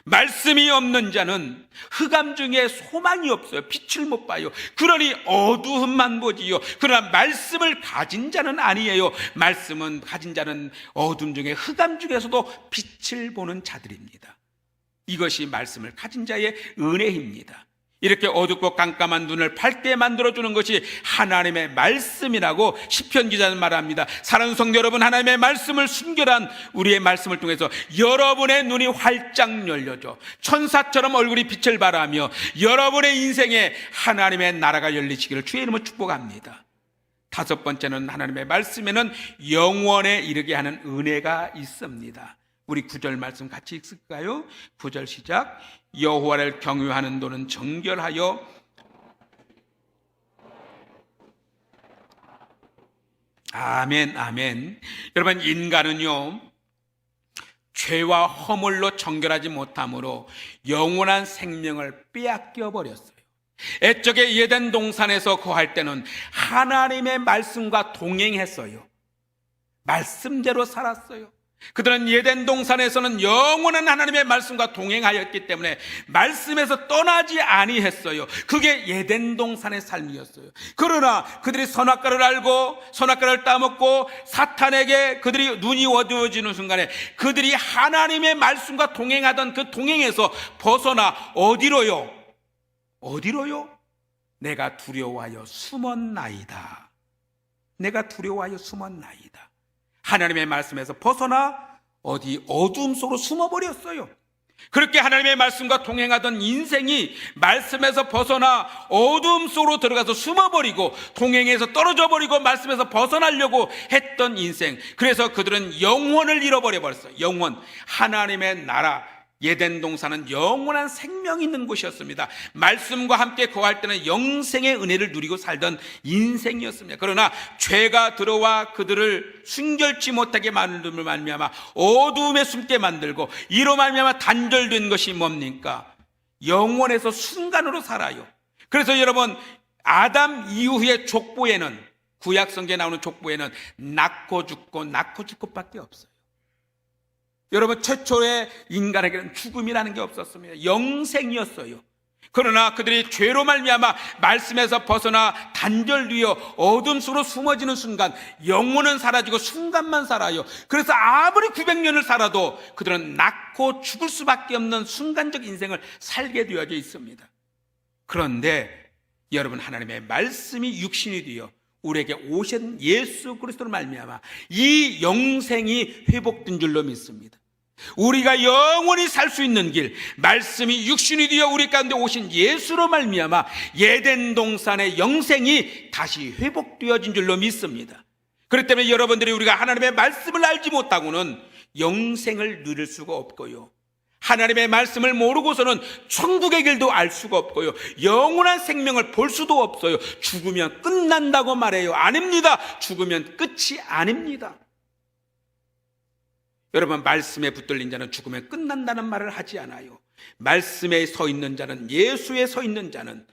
말씀이 없는 자는 흑암 중에 소망이 없어요. 빛을 못 봐요. 그러니 어두움만 보지요. 그러나 말씀을 가진 자는 아니에요. 말씀은 가진 자는 어둠 중에 흑암 중에서도 빛을 보는 자들입니다. 이것이 말씀을 가진 자의 은혜입니다. 이렇게 어둡고 깜깜한 눈을 밝게 만들어주는 것이 하나님의 말씀이라고 시편 기자는 말합니다. 사랑하는 성도 여러분, 하나님의 말씀을 순결한 우리의 말씀을 통해서 여러분의 눈이 활짝 열려져 천사처럼 얼굴이 빛을 발하며 여러분의 인생에 하나님의 나라가 열리시기를 주의 이름으로 축복합니다. 다섯 번째는 하나님의 말씀에는 영원에 이르게 하는 은혜가 있습니다. 우리 9절 말씀 같이 읽을까요? 9절 시작. 여호와를 경유하는 도는 정결하여 아멘, 아멘. 여러분, 인간은요 죄와 허물로 정결하지 못함으로 영원한 생명을 빼앗겨 버렸어요. 옛적에 예덴 동산에서 거할 때는 하나님의 말씀과 동행했어요. 말씀대로 살았어요. 그들은 예덴 동산에서는 영원한 하나님의 말씀과 동행하였기 때문에 말씀에서 떠나지 아니했어요. 그게 예덴 동산의 삶이었어요. 그러나 그들이 선악과를 알고 선악과를 따먹고 사탄에게 그들이 눈이 어두워지는 순간에 그들이 하나님의 말씀과 동행하던 그 동행에서 벗어나 어디로요? 내가 두려워하여 숨었나이다. 내가 두려워하여 숨었나이다. 하나님의 말씀에서 벗어나 어디 어둠 속으로 숨어버렸어요. 그렇게 하나님의 말씀과 동행하던 인생이 말씀에서 벗어나 어둠 속으로 들어가서 숨어버리고 동행에서 떨어져버리고 말씀에서 벗어나려고 했던 인생. 그래서 그들은 영혼을 잃어버려 버렸어요. 영혼, 하나님의 나라 예덴 동산은 영원한 생명이 있는 곳이었습니다. 말씀과 함께 거할 때는 영생의 은혜를 누리고 살던 인생이었습니다. 그러나 죄가 들어와 그들을 순결치 못하게 만듦을 말미암아 어두움에 숨게 만들고 이로 말미암아 단절된 것이 뭡니까? 영원에서 순간으로 살아요. 그래서 여러분, 아담 이후의 족보에는, 구약 성경에 나오는 족보에는 낳고 죽고 밖에 없어요. 여러분, 최초의 인간에게는 죽음이라는 게 없었습니다. 영생이었어요. 그러나 그들이 죄로 말미암아 말씀에서 벗어나 단절되어 어둠 속으로 숨어지는 순간 영혼은 사라지고 순간만 살아요. 그래서 아무리 900년을 살아도 그들은 낳고 죽을 수밖에 없는 순간적 인생을 살게 되어져 있습니다. 그런데 여러분, 하나님의 말씀이 육신이 되어 우리에게 오신 예수 그리스도로 말미암아 이 영생이 회복된 줄로 믿습니다. 우리가 영원히 살 수 있는 길, 말씀이 육신이 되어 우리 가운데 오신 예수로 말미암아 예덴 동산의 영생이 다시 회복되어진 줄로 믿습니다. 그렇기 때문에 여러분들이 우리가 하나님의 말씀을 알지 못하고는 영생을 누릴 수가 없고요, 하나님의 말씀을 모르고서는 천국의 길도 알 수가 없고요, 영원한 생명을 볼 수도 없어요. 죽으면 끝난다고 말해요. 아닙니다. 죽으면 끝이 아닙니다. 여러분, 말씀에 붙들린 자는 죽으면 끝난다는 말을 하지 않아요. 말씀에 서 있는 자는, 예수에 서 있는 자는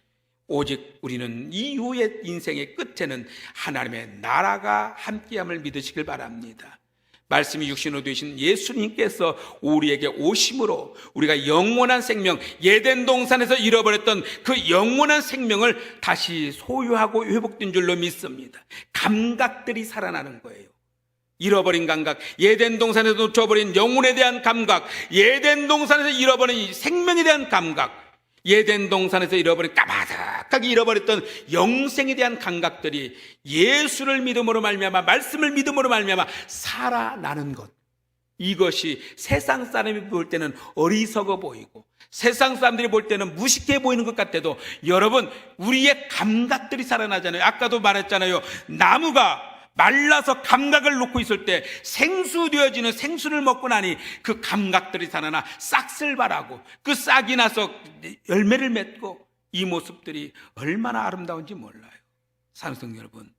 오직 우리는 이후의 인생의 끝에는 하나님의 나라가 함께함을 믿으시길 바랍니다. 말씀이 육신으로 되신 예수님께서 우리에게 오심으로 우리가 영원한 생명, 예덴 동산에서 잃어버렸던 그 영원한 생명을 다시 소유하고 회복된 줄로 믿습니다. 감각들이 살아나는 거예요. 잃어버린 감각, 예덴 동산에서 놓쳐버린 영혼에 대한 감각, 예덴 동산에서 잃어버린 생명에 대한 감각, 예덴 동산에서 잃어버린 까마득하게 잃어버렸던 영생에 대한 감각들이 예수를 믿음으로 말미암아, 말씀을 믿음으로 말미암아 살아나는 것, 이것이 세상 사람이 볼 때는 어리석어 보이고 세상 사람들이 볼 때는 무식해 보이는 것 같아도 여러분, 우리의 감각들이 살아나잖아요. 아까도 말했잖아요. 나무가 말라서 감각을 놓고 있을 때 생수되어지는 생수를 먹고 나니 그 감각들이 살아나 싹을 바라고 그 싹이 나서 열매를 맺고, 이 모습들이 얼마나 아름다운지 몰라요. 사랑하는 여러분,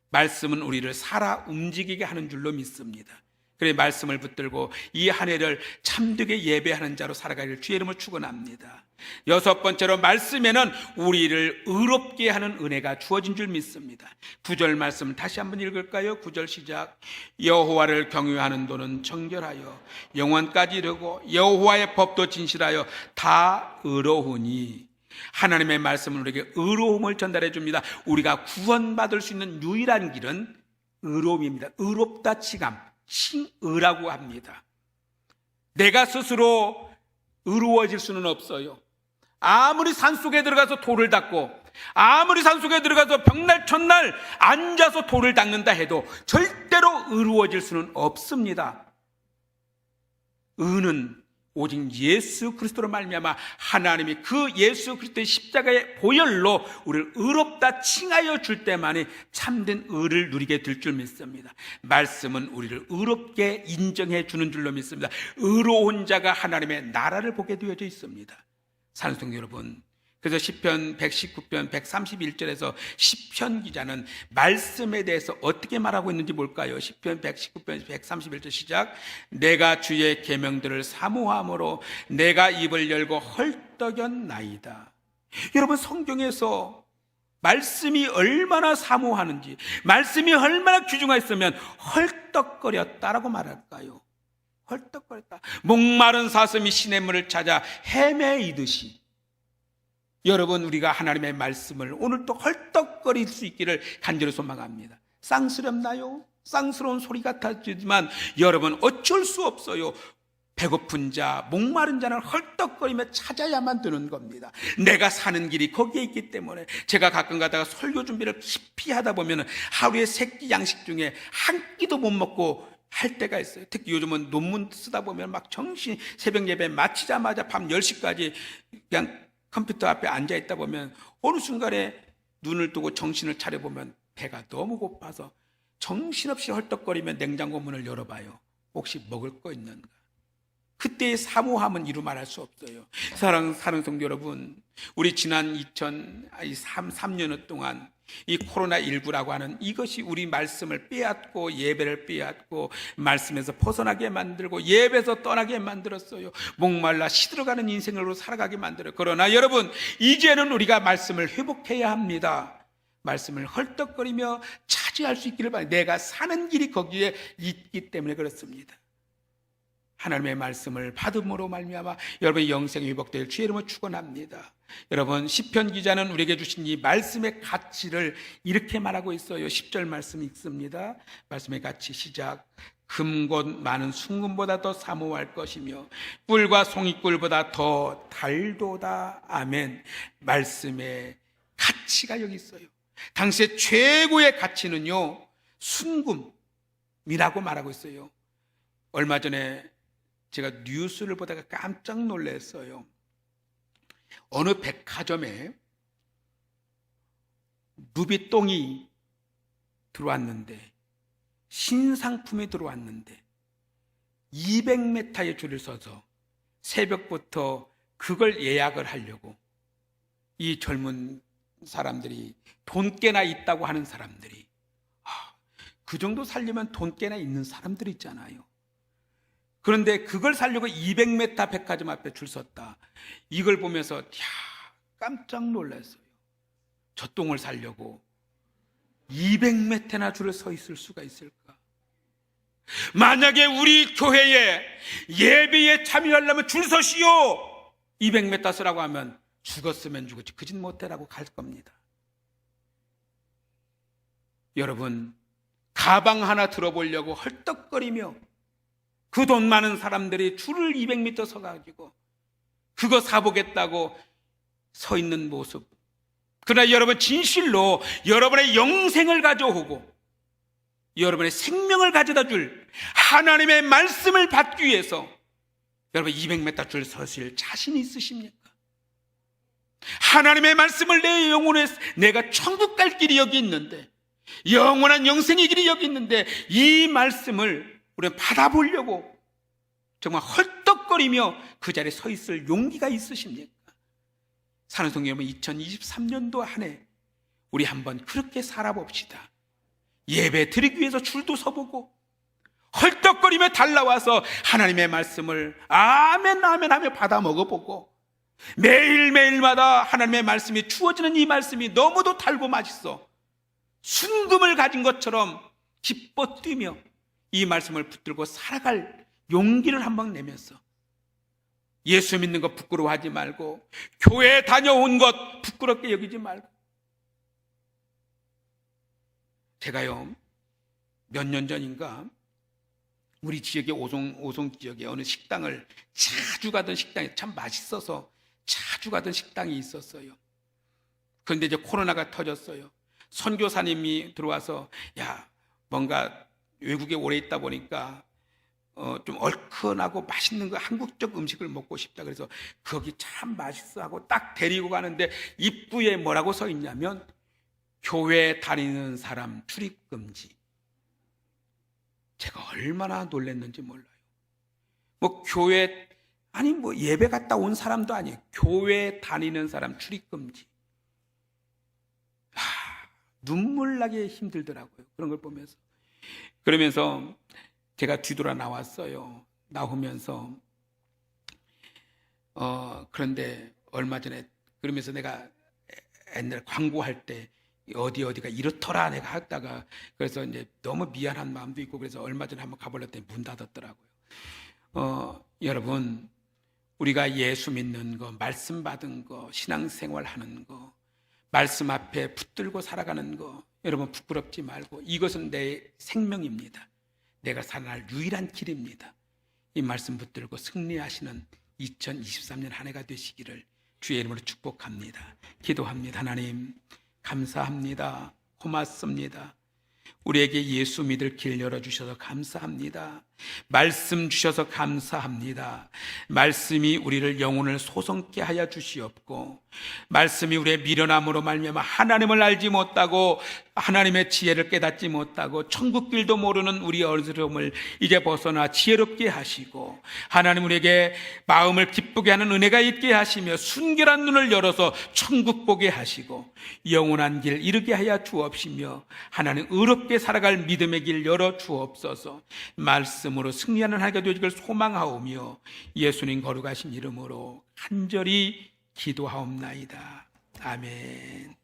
말씀은 우리를 살아 움직이게 하는 줄로 믿습니다. 그래, 말씀을 붙들고 이 한 해를 참되게 예배하는 자로 살아가기를 주의 이름으로 축원합니다. 여섯 번째로, 말씀에는 우리를 의롭게 하는 은혜가 주어진 줄 믿습니다. 9절 말씀을 다시 한번 읽을까요? 9절 시작. 여호와를 경유하는 도는 정결하여 영원까지 이르고 여호와의 법도 진실하여 다 의로우니. 하나님의 말씀은 우리에게 의로움을 전달해 줍니다. 우리가 구원받을 수 있는 유일한 길은 의로움입니다. 의롭다 치감, 신의라고 합니다. 내가 스스로 의로워질 수는 없어요. 아무리 산속에 들어가서 돌을 닦고 아무리 산속에 들어가서 벽날 첫날 앉아서 돌을 닦는다 해도 절대로 의로워질 수는 없습니다. 의는 오직 예수 그리스도로 말미암아 하나님이 그 예수 그리스도의 십자가의 보혈로 우리를 의롭다 칭하여 줄 때만이 참된 의를 누리게 될 줄 믿습니다. 말씀은 우리를 의롭게 인정해 주는 줄로 믿습니다. 의로운 자가 하나님의 나라를 보게 되어져 있습니다. 사랑하는 성도 여러분, 그래서 시편 119편 131절에서 시편 기자는 말씀에 대해서 어떻게 말하고 있는지 볼까요? 시편 119편 131절 시작. 내가 주의 계명들을 사모함으로 내가 입을 열고 헐떡였나이다. 여러분, 성경에서 말씀이 얼마나 사모하는지, 말씀이 얼마나 귀중했으면 헐떡거렸다라고 말할까요? 헐떡거렸다. 목마른 사슴이 시냇물을 찾아 헤매이듯이 여러분, 우리가 하나님의 말씀을 오늘도 헐떡거릴 수 있기를 간절히 소망합니다. 쌍스럽나요? 쌍스러운 소리 같아지지만 여러분, 어쩔 수 없어요. 배고픈 자, 목마른 자는 헐떡거리며 찾아야만 되는 겁니다. 내가 사는 길이 거기에 있기 때문에 제가 가끔 가다가 설교 준비를 깊이 하다 보면 하루에 3끼 양식 중에 한 끼도 못 먹고 할 때가 있어요. 특히 요즘은 논문 쓰다 보면 막 정신, 새벽 예배 마치자마자 밤 10시까지 그냥 컴퓨터 앞에 앉아 있다 보면 어느 순간에 눈을 뜨고 정신을 차려보면 배가 너무 고파서 정신없이 헐떡거리며 냉장고 문을 열어봐요. 혹시 먹을 거 있는가? 그때의 사모함은 이루 말할 수 없어요. 사랑하는 성도 여러분, 우리 지난 3년여 동안 이 코로나19라고 하는 이것이 우리 말씀을 빼앗고 예배를 빼앗고 말씀에서 벗어나게 만들고 예배에서 떠나게 만들었어요. 목말라 시들어가는 인생으로 살아가게 만들어요. 그러나 여러분, 이제는 우리가 말씀을 회복해야 합니다. 말씀을 헐떡거리며 차지할 수 있기를 바랍니다. 내가 사는 길이 거기에 있기 때문에 그렇습니다. 하나님의 말씀을 받음으로 말미암아 여러분의 영생이 회복될 주의 이름으로 축원합니다. 여러분, 시편 기자는 우리에게 주신 이 말씀의 가치를 이렇게 말하고 있어요. 10절 말씀 읽습니다. 말씀의 가치 시작. 금곧 많은 순금보다 더 사모할 것이며 꿀과 송이꿀보다 더 달도다. 아멘. 말씀의 가치가 여기 있어요. 당시의 최고의 가치는요, 순금이라고 말하고 있어요. 얼마 전에 제가 뉴스를 보다가 깜짝 놀랐어요. 어느 백화점에 루비똥이 들어왔는데, 신상품이 들어왔는데 200m의 줄을 서서 새벽부터 그걸 예약을 하려고 이 젊은 사람들이, 돈 꽤나 있다고 하는 사람들이, 그 정도 살려면 돈 꽤나 있는 사람들 있잖아요. 그런데 그걸 사려고 200m 백화점 앞에 줄 섰다. 이걸 보면서 깜짝 놀랐어요. 저 똥을 사려고 200m나 줄을 서 있을 수가 있을까? 만약에 우리 교회에 예배에 참여하려면 줄 서시오 200m 서라고 하면 죽었으면 죽었지 그짓 못해라고 갈 겁니다. 여러분, 가방 하나 들어보려고 헐떡거리며 그 돈 많은 사람들이 줄을 200m 서가지고 그거 사보겠다고 서 있는 모습. 그러나 여러분, 진실로 여러분의 영생을 가져오고 여러분의 생명을 가져다 줄 하나님의 말씀을 받기 위해서 여러분 200m 줄 서실 자신이 있으십니까? 하나님의 말씀을 내 영혼에, 내가 천국 갈 길이 여기 있는데, 영원한 영생의 길이 여기 있는데 이 말씀을 우리는 받아보려고 정말 헐떡거리며 그 자리에 서 있을 용기가 있으십니까? 사는 성도 여러분, 2023년도 한 해 우리 한번 그렇게 살아봅시다. 예배 드리기 위해서 줄도 서보고 헐떡거리며 달라와서 하나님의 말씀을 아멘 아멘 하며 받아 먹어보고, 매일매일마다 하나님의 말씀이 주어지는 이 말씀이 너무도 달고 맛있어 순금을 가진 것처럼 기뻐 뛰며 이 말씀을 붙들고 살아갈 용기를 한번 내면서 예수 믿는 것 부끄러워하지 말고, 교회 다녀온 것 부끄럽게 여기지 말고. 제가요, 몇 년 전인가 우리 지역의 오송 지역의 어느 식당을, 자주 가던 식당이 참 맛있어서 자주 자주 가던 식당이 있었어요. 그런데 이제 코로나가 터졌어요. 선교사님이 들어와서 야, 뭔가 외국에 오래 있다 보니까 좀 얼큰하고 맛있는 거 한국적 음식을 먹고 싶다. 그래서 거기 참 맛있어 하고 딱 데리고 가는데 입구에 뭐라고 써 있냐면 교회 다니는 사람 출입 금지. 제가 얼마나 놀랐는지 몰라요. 뭐 교회 아니 뭐 예배 갔다 온 사람도 아니에요. 교회 다니는 사람 출입 금지. 눈물 나게 힘들더라고요. 그런 걸 보면서. 그러면서 제가 뒤돌아 나왔어요. 나오면서 그런데 얼마 전에 그러면서 내가 옛날 광고할 때 어디가 이렇더라 내가 했다가 그래서 이제 너무 미안한 마음도 있고 그래서 얼마 전에 한번 가보려더니 문 닫았더라고요. 여러분 우리가 예수 믿는 거, 말씀 받은 거, 신앙생활 하는 거, 말씀 앞에 붙들고 살아가는 거 여러분 부끄럽지 말고 이것은 내 생명입니다. 내가 살아날 유일한 길입니다. 이 말씀 붙들고 승리하시는 2023년 한 해가 되시기를 주의 이름으로 축복합니다. 기도합니다. 하나님 감사합니다. 고맙습니다. 우리에게 예수 믿을 길 열어주셔서 감사합니다. 말씀 주셔서 감사합니다. 말씀이 우리를 영혼을 소성케 하여 주시옵고 말씀이 우리의 미련함으로 말미암아 하나님을 알지 못하고 하나님의 지혜를 깨닫지 못하고 천국길도 모르는 우리 어리석음을 이제 벗어나 지혜롭게 하시고 하나님 우리에게 마음을 기쁘게 하는 은혜가 있게 하시며 순결한 눈을 열어서 천국 보게 하시고 영원한 길 이르게 하여 주옵시며 하나님 의롭게 살아갈 믿음의 길 열어 주옵소서. 말씀으로 승리하는 하나가 되기를 소망하오며 예수님 거룩하신 이름으로 간절히 기도하옵나이다. 아멘.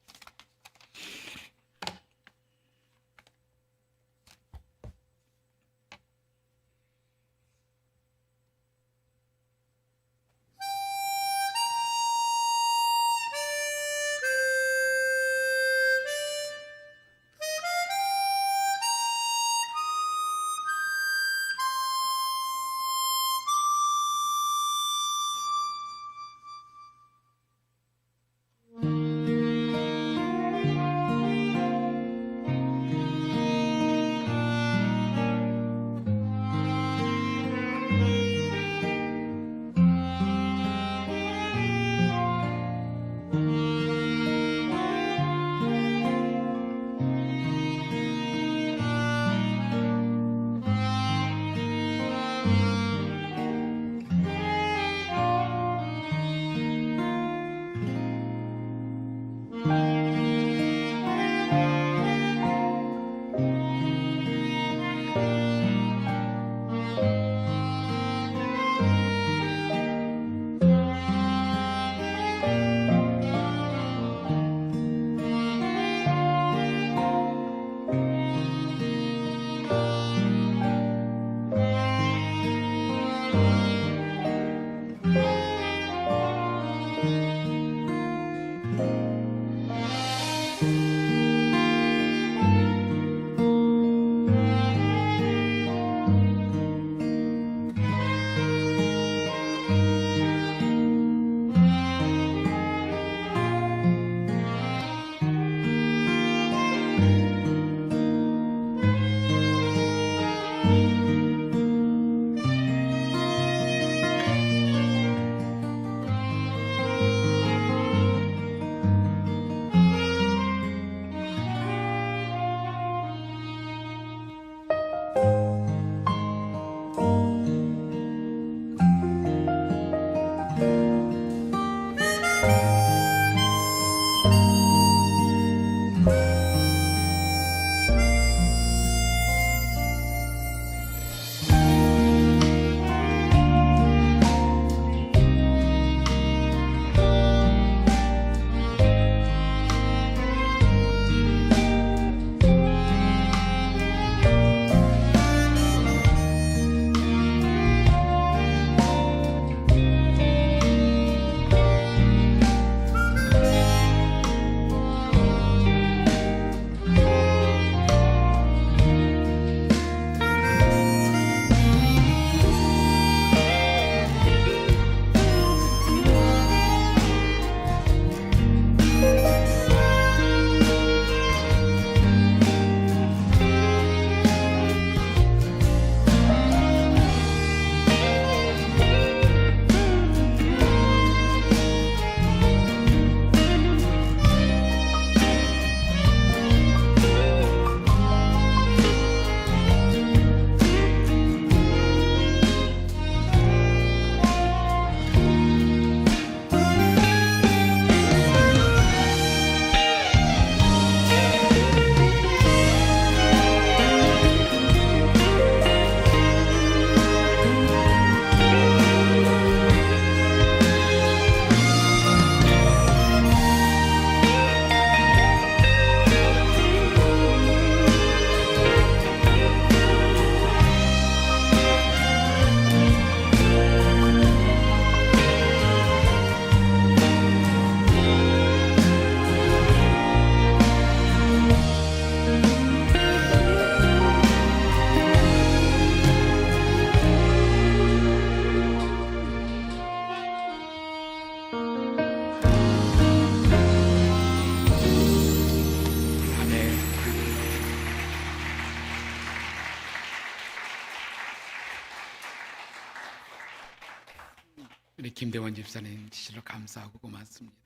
우리 김대원 집사님 진실로 감사하고 고맙습니다.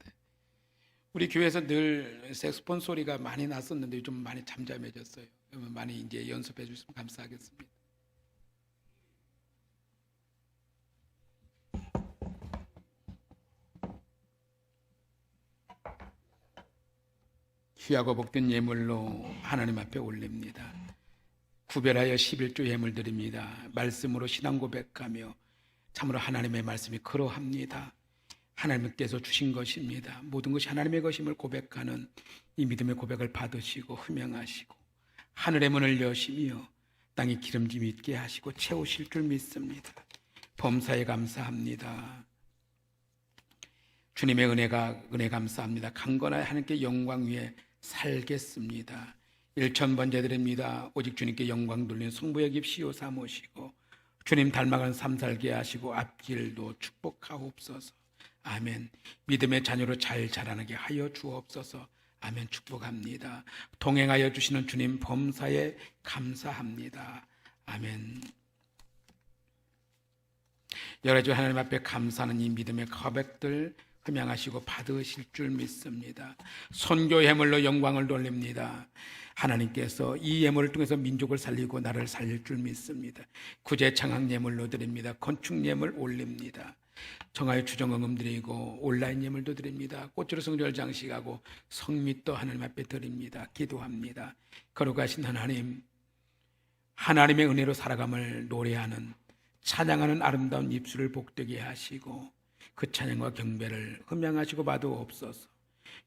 우리 교회에서 늘 색소폰 소리가 많이 났었는데 좀 많이 잠잠해졌어요. 많이 이제 연습해 주시면 감사하겠습니다. 귀하고 복된 예물로 하나님 앞에 올립니다. 구별하여 11조 예물 드립니다. 말씀으로 신앙 고백하며 참으로 하나님의 말씀이 그러합니다. 하나님께서 주신 것입니다. 모든 것이 하나님의 것임을 고백하는 이 믿음의 고백을 받으시고 흠양하시고 하늘의 문을 여시며 땅에 기름짐이 있게 하시고 채우실 줄 믿습니다. 범사에 감사합니다. 주님의 은혜 감사합니다. 강건하여 하나님께 영광 위에 살겠습니다. 1,000번째 드립니다. 오직 주님께 영광 돌리는 성부의 깁시오 삼으시고 주님 닮아가는 삶 살게 하시고 앞길도 축복하옵소서. 아멘. 믿음의 자녀로 잘 자라나게 하여 주옵소서. 아멘. 축복합니다. 동행하여 주시는 주님 범사에 감사합니다. 아멘. 여러 가지 하나님 앞에 감사하는 이 믿음의 고백들 흠양하시고 받으실 줄 믿습니다. 선교 예물로 영광을 돌립니다. 하나님께서 이 예물을 통해서 민족을 살리고 나를 살릴 줄 믿습니다. 구제 창학 예물로 드립니다. 건축 예물 올립니다. 정하여 추정응음 드리고 온라인 예물도 드립니다. 꽃으로 성전을 장식하고 성밋도 하나님 앞에 드립니다. 기도합니다. 거룩하신 하나님, 하나님의 은혜로 살아감을 노래하는 찬양하는 아름다운 입술을 복되게 하시고 그 찬양과 경배를 흠양하시고 받으옵소서.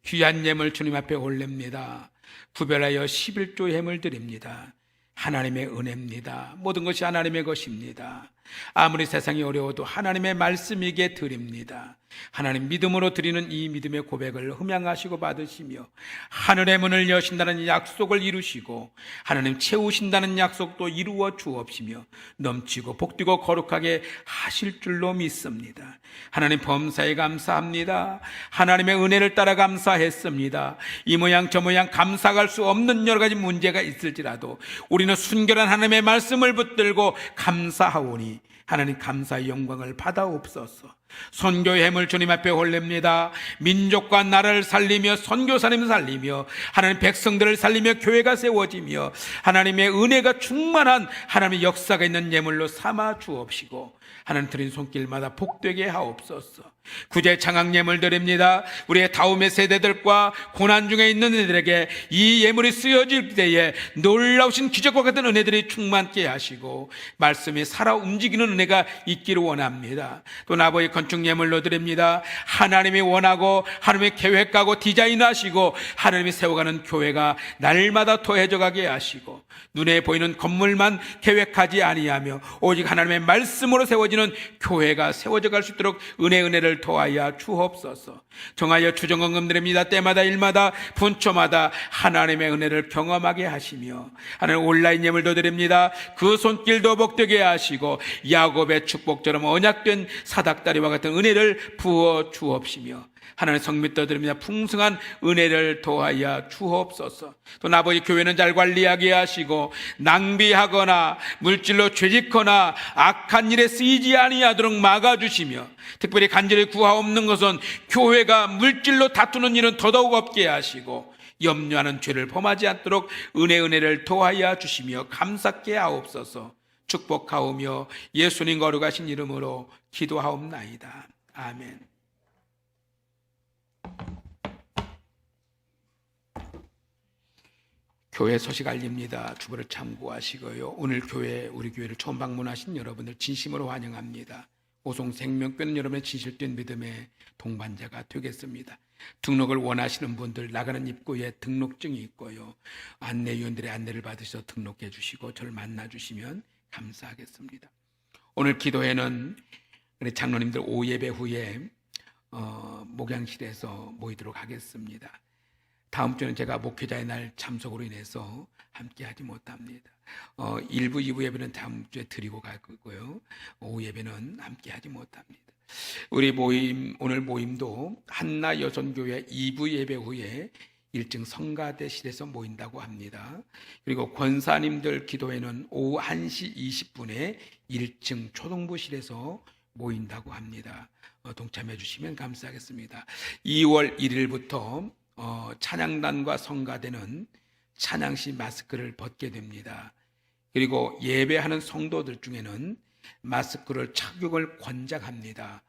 귀한 예물 주님 앞에 올립니다. 구별하여 11조 예물 드립니다. 하나님의 은혜입니다. 모든 것이 하나님의 것입니다. 아무리 세상이 어려워도 하나님의 말씀이게 드립니다. 하나님 믿음으로 드리는 이 믿음의 고백을 흠양하시고 받으시며 하늘의 문을 여신다는 약속을 이루시고 하나님 채우신다는 약속도 이루어 주옵시며 넘치고 복되고 거룩하게 하실 줄로 믿습니다. 하나님 범사에 감사합니다. 하나님의 은혜를 따라 감사했습니다. 이 모양 저 모양 감사할 수 없는 여러 가지 문제가 있을지라도 우리는 순결한 하나님의 말씀을 붙들고 감사하오니 하나님 감사의 영광을 받아옵소서. 선교 예물 주님 앞에 올립니다. 민족과 나라를 살리며 선교사님 살리며 하나님 백성들을 살리며 교회가 세워지며 하나님의 은혜가 충만한 하나님의 역사가 있는 예물로 삼아 주옵시고 하나님 드린 손길마다 복되게 하옵소서. 구제 창학 예물 드립니다. 우리의 다음의 세대들과 고난 중에 있는 이들에게 이 예물이 쓰여질 때에 놀라우신 기적과 같은 은혜들이 충만케 하시고 말씀이 살아 움직이는 은혜가 있기를 원합니다. 또 아버지 건축 예물로 드립니다. 하나님이 원하고 하나님의 계획하고 디자인하시고 하나님이 세워가는 교회가 날마다 더해져 가게 하시고 눈에 보이는 건물만 계획하지 아니하며 오직 하나님의 말씀으로 세워지는 교회가 세워져 갈 수 있도록 은혜를 도하여 주옵소서. 정하여 추정응음 드립니다. 때마다 일마다 분초마다 하나님의 은혜를 경험하게 하시며 하나님 온라인 예물도 드립니다. 그 손길도 복되게 하시고 야곱의 축복처럼 언약된 사닥다리와 같은 은혜를 부어 주옵시며 하나님 성밋도 드립니다. 풍성한 은혜를 도하여 주옵소서. 또 아버지 교회는 잘 관리하게 하시고 낭비하거나 물질로 죄짓거나 악한 일에 쓰이지 아니하도록 막아주시며 특별히 간절히 구하옵는 것은 교회가 물질로 다투는 일은 더더욱 없게 하시고 염려하는 죄를 범하지 않도록 은혜를 도하여 주시며 감사케 하옵소서. 축복하오며 예수님 거룩하신 이름으로 기도하옵나이다. 아멘. 교회 소식 알립니다. 주보를 참고하시고요. 오늘 우리 교회를 처음 방문하신 여러분들 진심으로 환영합니다. 오송 생명교회는 여러분의 진실된 믿음의 동반자가 되겠습니다. 등록을 원하시는 분들 나가는 입구에 등록증이 있고요. 안내위원들의 안내를 받으셔서 등록해 주시고 저를 만나 주시면 감사하겠습니다. 오늘 기도회는 우리 장로님들 오예배 후에 목양실에서 모이도록 하겠습니다. 다음 주는 제가 목회자의 날 참석으로 인해서 함께 하지 못합니다. 1부, 2부 예배는 다음 주에 드리고 갈 거고요. 오후 예배는 함께 하지 못합니다. 우리 오늘 모임도 한나 여선교회 2부 예배 후에 1층 성가대실에서 모인다고 합니다. 그리고 권사님들 기도회는 오후 1시 20분에 1층 초등부실에서 모인다고 합니다. 동참해 주시면 감사하겠습니다. 2월 1일부터 찬양단과 성가대는 찬양시 마스크를 벗게 됩니다. 그리고 예배하는 성도들 중에는 마스크를 착용을 권장합니다.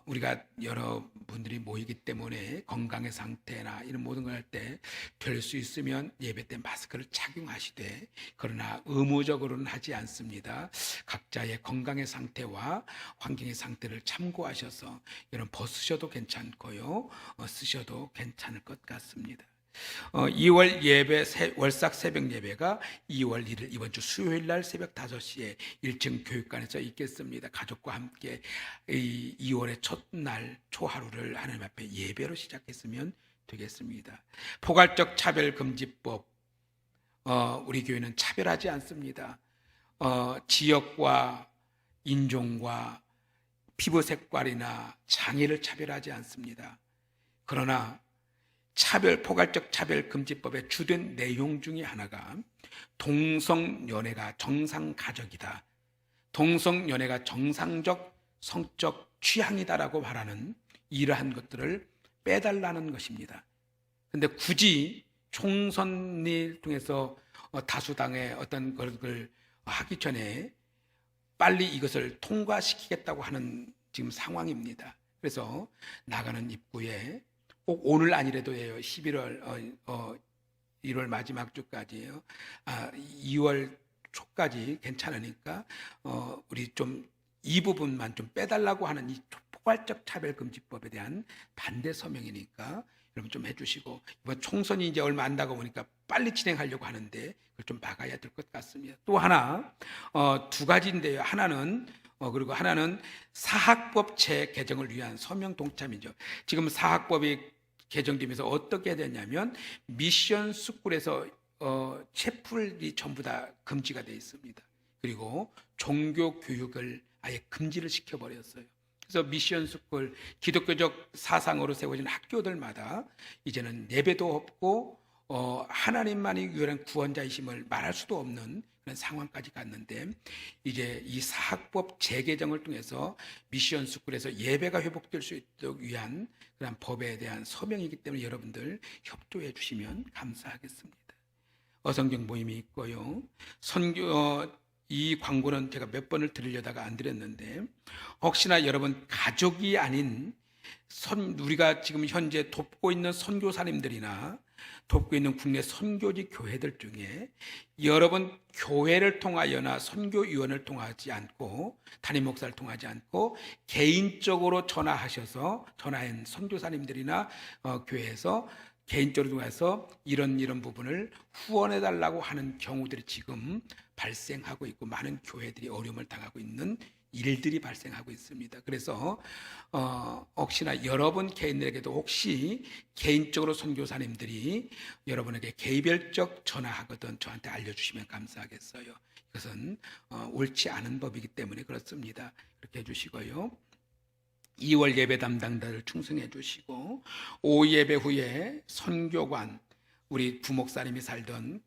우리가 여러분들이 모이기 때문에 건강의 상태나 이런 모든 걸 할 때 될 수 있으면 예배 때 마스크를 착용하시되, 그러나 의무적으로는 하지 않습니다. 각자의 건강의 상태와 환경의 상태를 참고하셔서 이런 벗으셔도 괜찮고요, 쓰셔도 괜찮을 것 같습니다. 2월 예배, 월삭 새벽 예배가 2월 1일 이번 주 수요일 날 새벽 5시에 1층 교육관에서 있겠습니다. 가족과 함께 이 2월의 첫날 초하루를 하나님 앞에 예배로 시작했으면 되겠습니다. 포괄적 차별금지법, 우리 교회는 차별하지 않습니다. 지역과 인종과 피부 색깔이나 장애를 차별하지 않습니다. 그러나 포괄적 차별금지법의 주된 내용 중에 하나가 동성연애가 정상가족이다, 동성연애가 정상적 성적 취향이다라고 말하는 이러한 것들을 빼달라는 것입니다. 그런데 굳이 총선을 통해서 다수당의 어떤 것을 하기 전에 빨리 이것을 통과시키겠다고 하는 지금 상황입니다. 그래서 나가는 입구에 꼭 오늘 아니래도 해요. 11월 1월 마지막 주까지예요. 2월 초까지 괜찮으니까 우리 좀 이 부분만 좀 빼달라고 하는 이 포괄적 차별금지법에 대한 반대 서명이니까 여러분 좀 해주시고, 이번 총선이 이제 얼마 안 나가 보니까 빨리 진행하려고 하는데 그걸 좀 막아야 될 것 같습니다. 또 하나, 두 가지인데요. 하나는 그리고 하나는 사학법 재개정을 위한 서명 동참이죠. 지금 사학법이 개정되면서 어떻게 해야 되냐면 미션 스쿨에서 채플이 전부 다 금지가 되어 있습니다. 그리고 종교 교육을 아예 금지를 시켜버렸어요. 그래서 미션 스쿨, 기독교적 사상으로 세워진 학교들마다 이제는 예배도 없고 하나님만이 유일한 구원자이심을 말할 수도 없는 그런 상황까지 갔는데, 이제 이 사학법 재개정을 통해서 미션 스쿨에서 예배가 회복될 수 있도록 위한 그런 법에 대한 서명이기 때문에 여러분들 협조해 주시면 감사하겠습니다. 어성경 모임이 있고요. 이 광고는 제가 몇 번을 드리려다가 안 드렸는데, 혹시나 여러분 가족이 아닌 우리가 지금 현재 돕고 있는 선교사님들이나 돕고 있는 국내 선교지 교회들 중에 여러분 교회를 통하여나 선교위원을 통하지 않고 담임 목사를 통하지 않고 개인적으로 전화한 선교사님들이나 교회에서 개인적으로 통해서 이런 부분을 후원해 달라고 하는 경우들이 지금 발생하고 있고, 많은 교회들이 어려움을 당하고 있는 일들이 발생하고 있습니다. 그래서 혹시나 여러분 개인들에게도 혹시 개인적으로 선교사님들이 여러분에게 개별적 전화하거든 저한테 알려주시면 감사하겠어요. 이것은 옳지 않은 법이기 때문에 그렇습니다. 그렇게 해주시고요. 2월 예배 담당자를 충성해 주시고, 오후 예배 후에 선교관, 우리 부목사님이 살던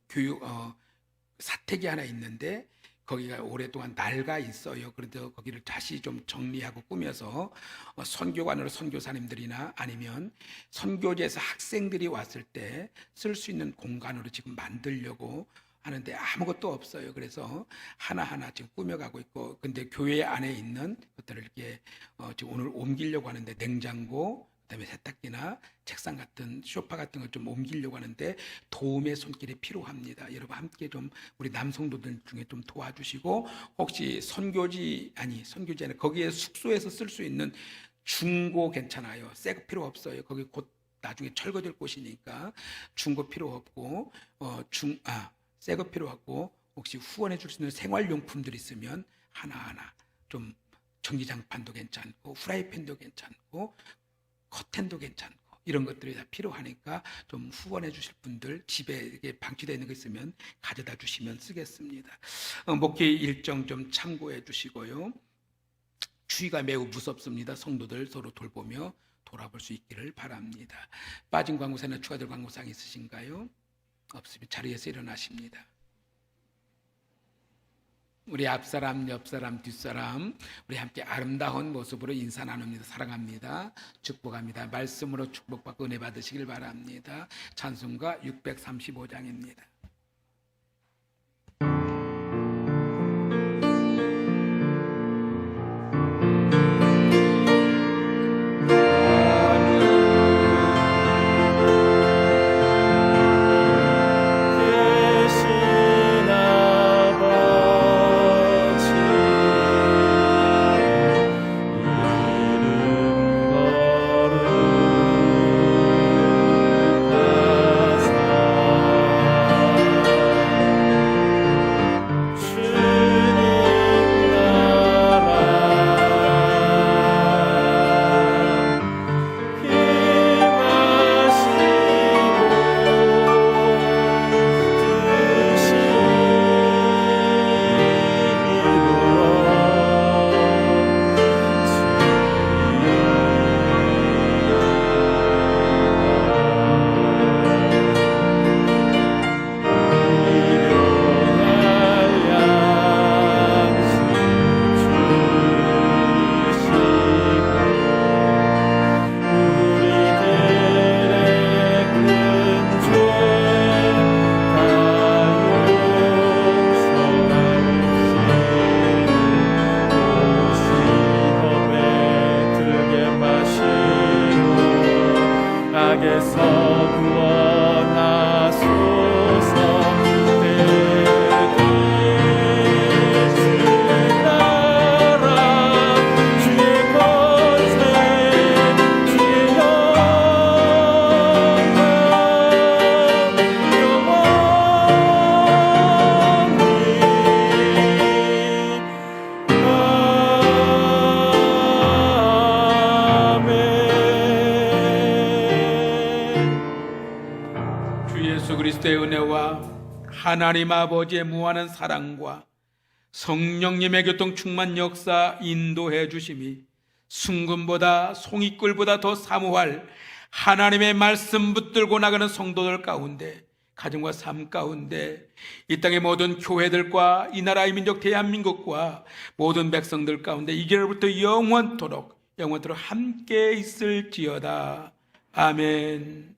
사택이 하나 있는데 거기가 오랫동안 낡아 있어요. 그래도 거기를 다시 좀 정리하고 꾸며서 선교관으로 선교사님들이나 아니면 선교지에서 학생들이 왔을 때 쓸 수 있는 공간으로 지금 만들려고 하는데 아무것도 없어요. 그래서 하나하나 지금 꾸며가고 있고, 근데 교회 안에 있는 것들을 이렇게 지금 오늘 옮기려고 하는데, 냉장고, 그다음에 세탁기나 책상 같은 소파 같은 걸 좀 옮기려고 하는데 도움의 손길이 필요합니다. 여러분 함께 좀 우리 남성도들 중에 좀 도와주시고, 혹시 선교지 아니라 거기에 숙소에서 쓸 수 있는 중고 괜찮아요. 새 거 필요 없어요. 거기 곧 나중에 철거될 곳이니까 중고 필요 없고 새 거 필요 없고, 혹시 후원해 줄 수 있는 생활용품들 있으면 하나하나 좀, 전기장판도 괜찮고 프라이팬도 괜찮고 커튼도 괜찮고 이런 것들이 다 필요하니까 좀 후원해 주실 분들, 집에 방치되어 있는 거 있으면 가져다 주시면 쓰겠습니다. 목회 일정 좀 참고해 주시고요. 추위가 매우 무섭습니다. 성도들 서로 돌보며 돌아볼 수 있기를 바랍니다. 빠진 광고사나 추가될 광고사항 있으신가요? 없으면 자리에서 일어나십니다. 우리 앞사람, 옆사람, 뒷사람 우리 함께 아름다운 모습으로 인사 나눕니다. 사랑합니다. 축복합니다. 말씀으로 축복받고 은혜 받으시길 바랍니다. 찬송가 635장입니다. 그리스도의 은혜와 하나님 아버지의 무한한 사랑과 성령님의 교통 충만 역사 인도해 주심이 순금보다 송이꿀보다 더 사모할 하나님의 말씀 붙들고 나가는 성도들 가운데, 가정과 삶 가운데, 이 땅의 모든 교회들과 이 나라의 민족 대한민국과 모든 백성들 가운데 이제로부터 영원토록 함께 있을지어다. 아멘.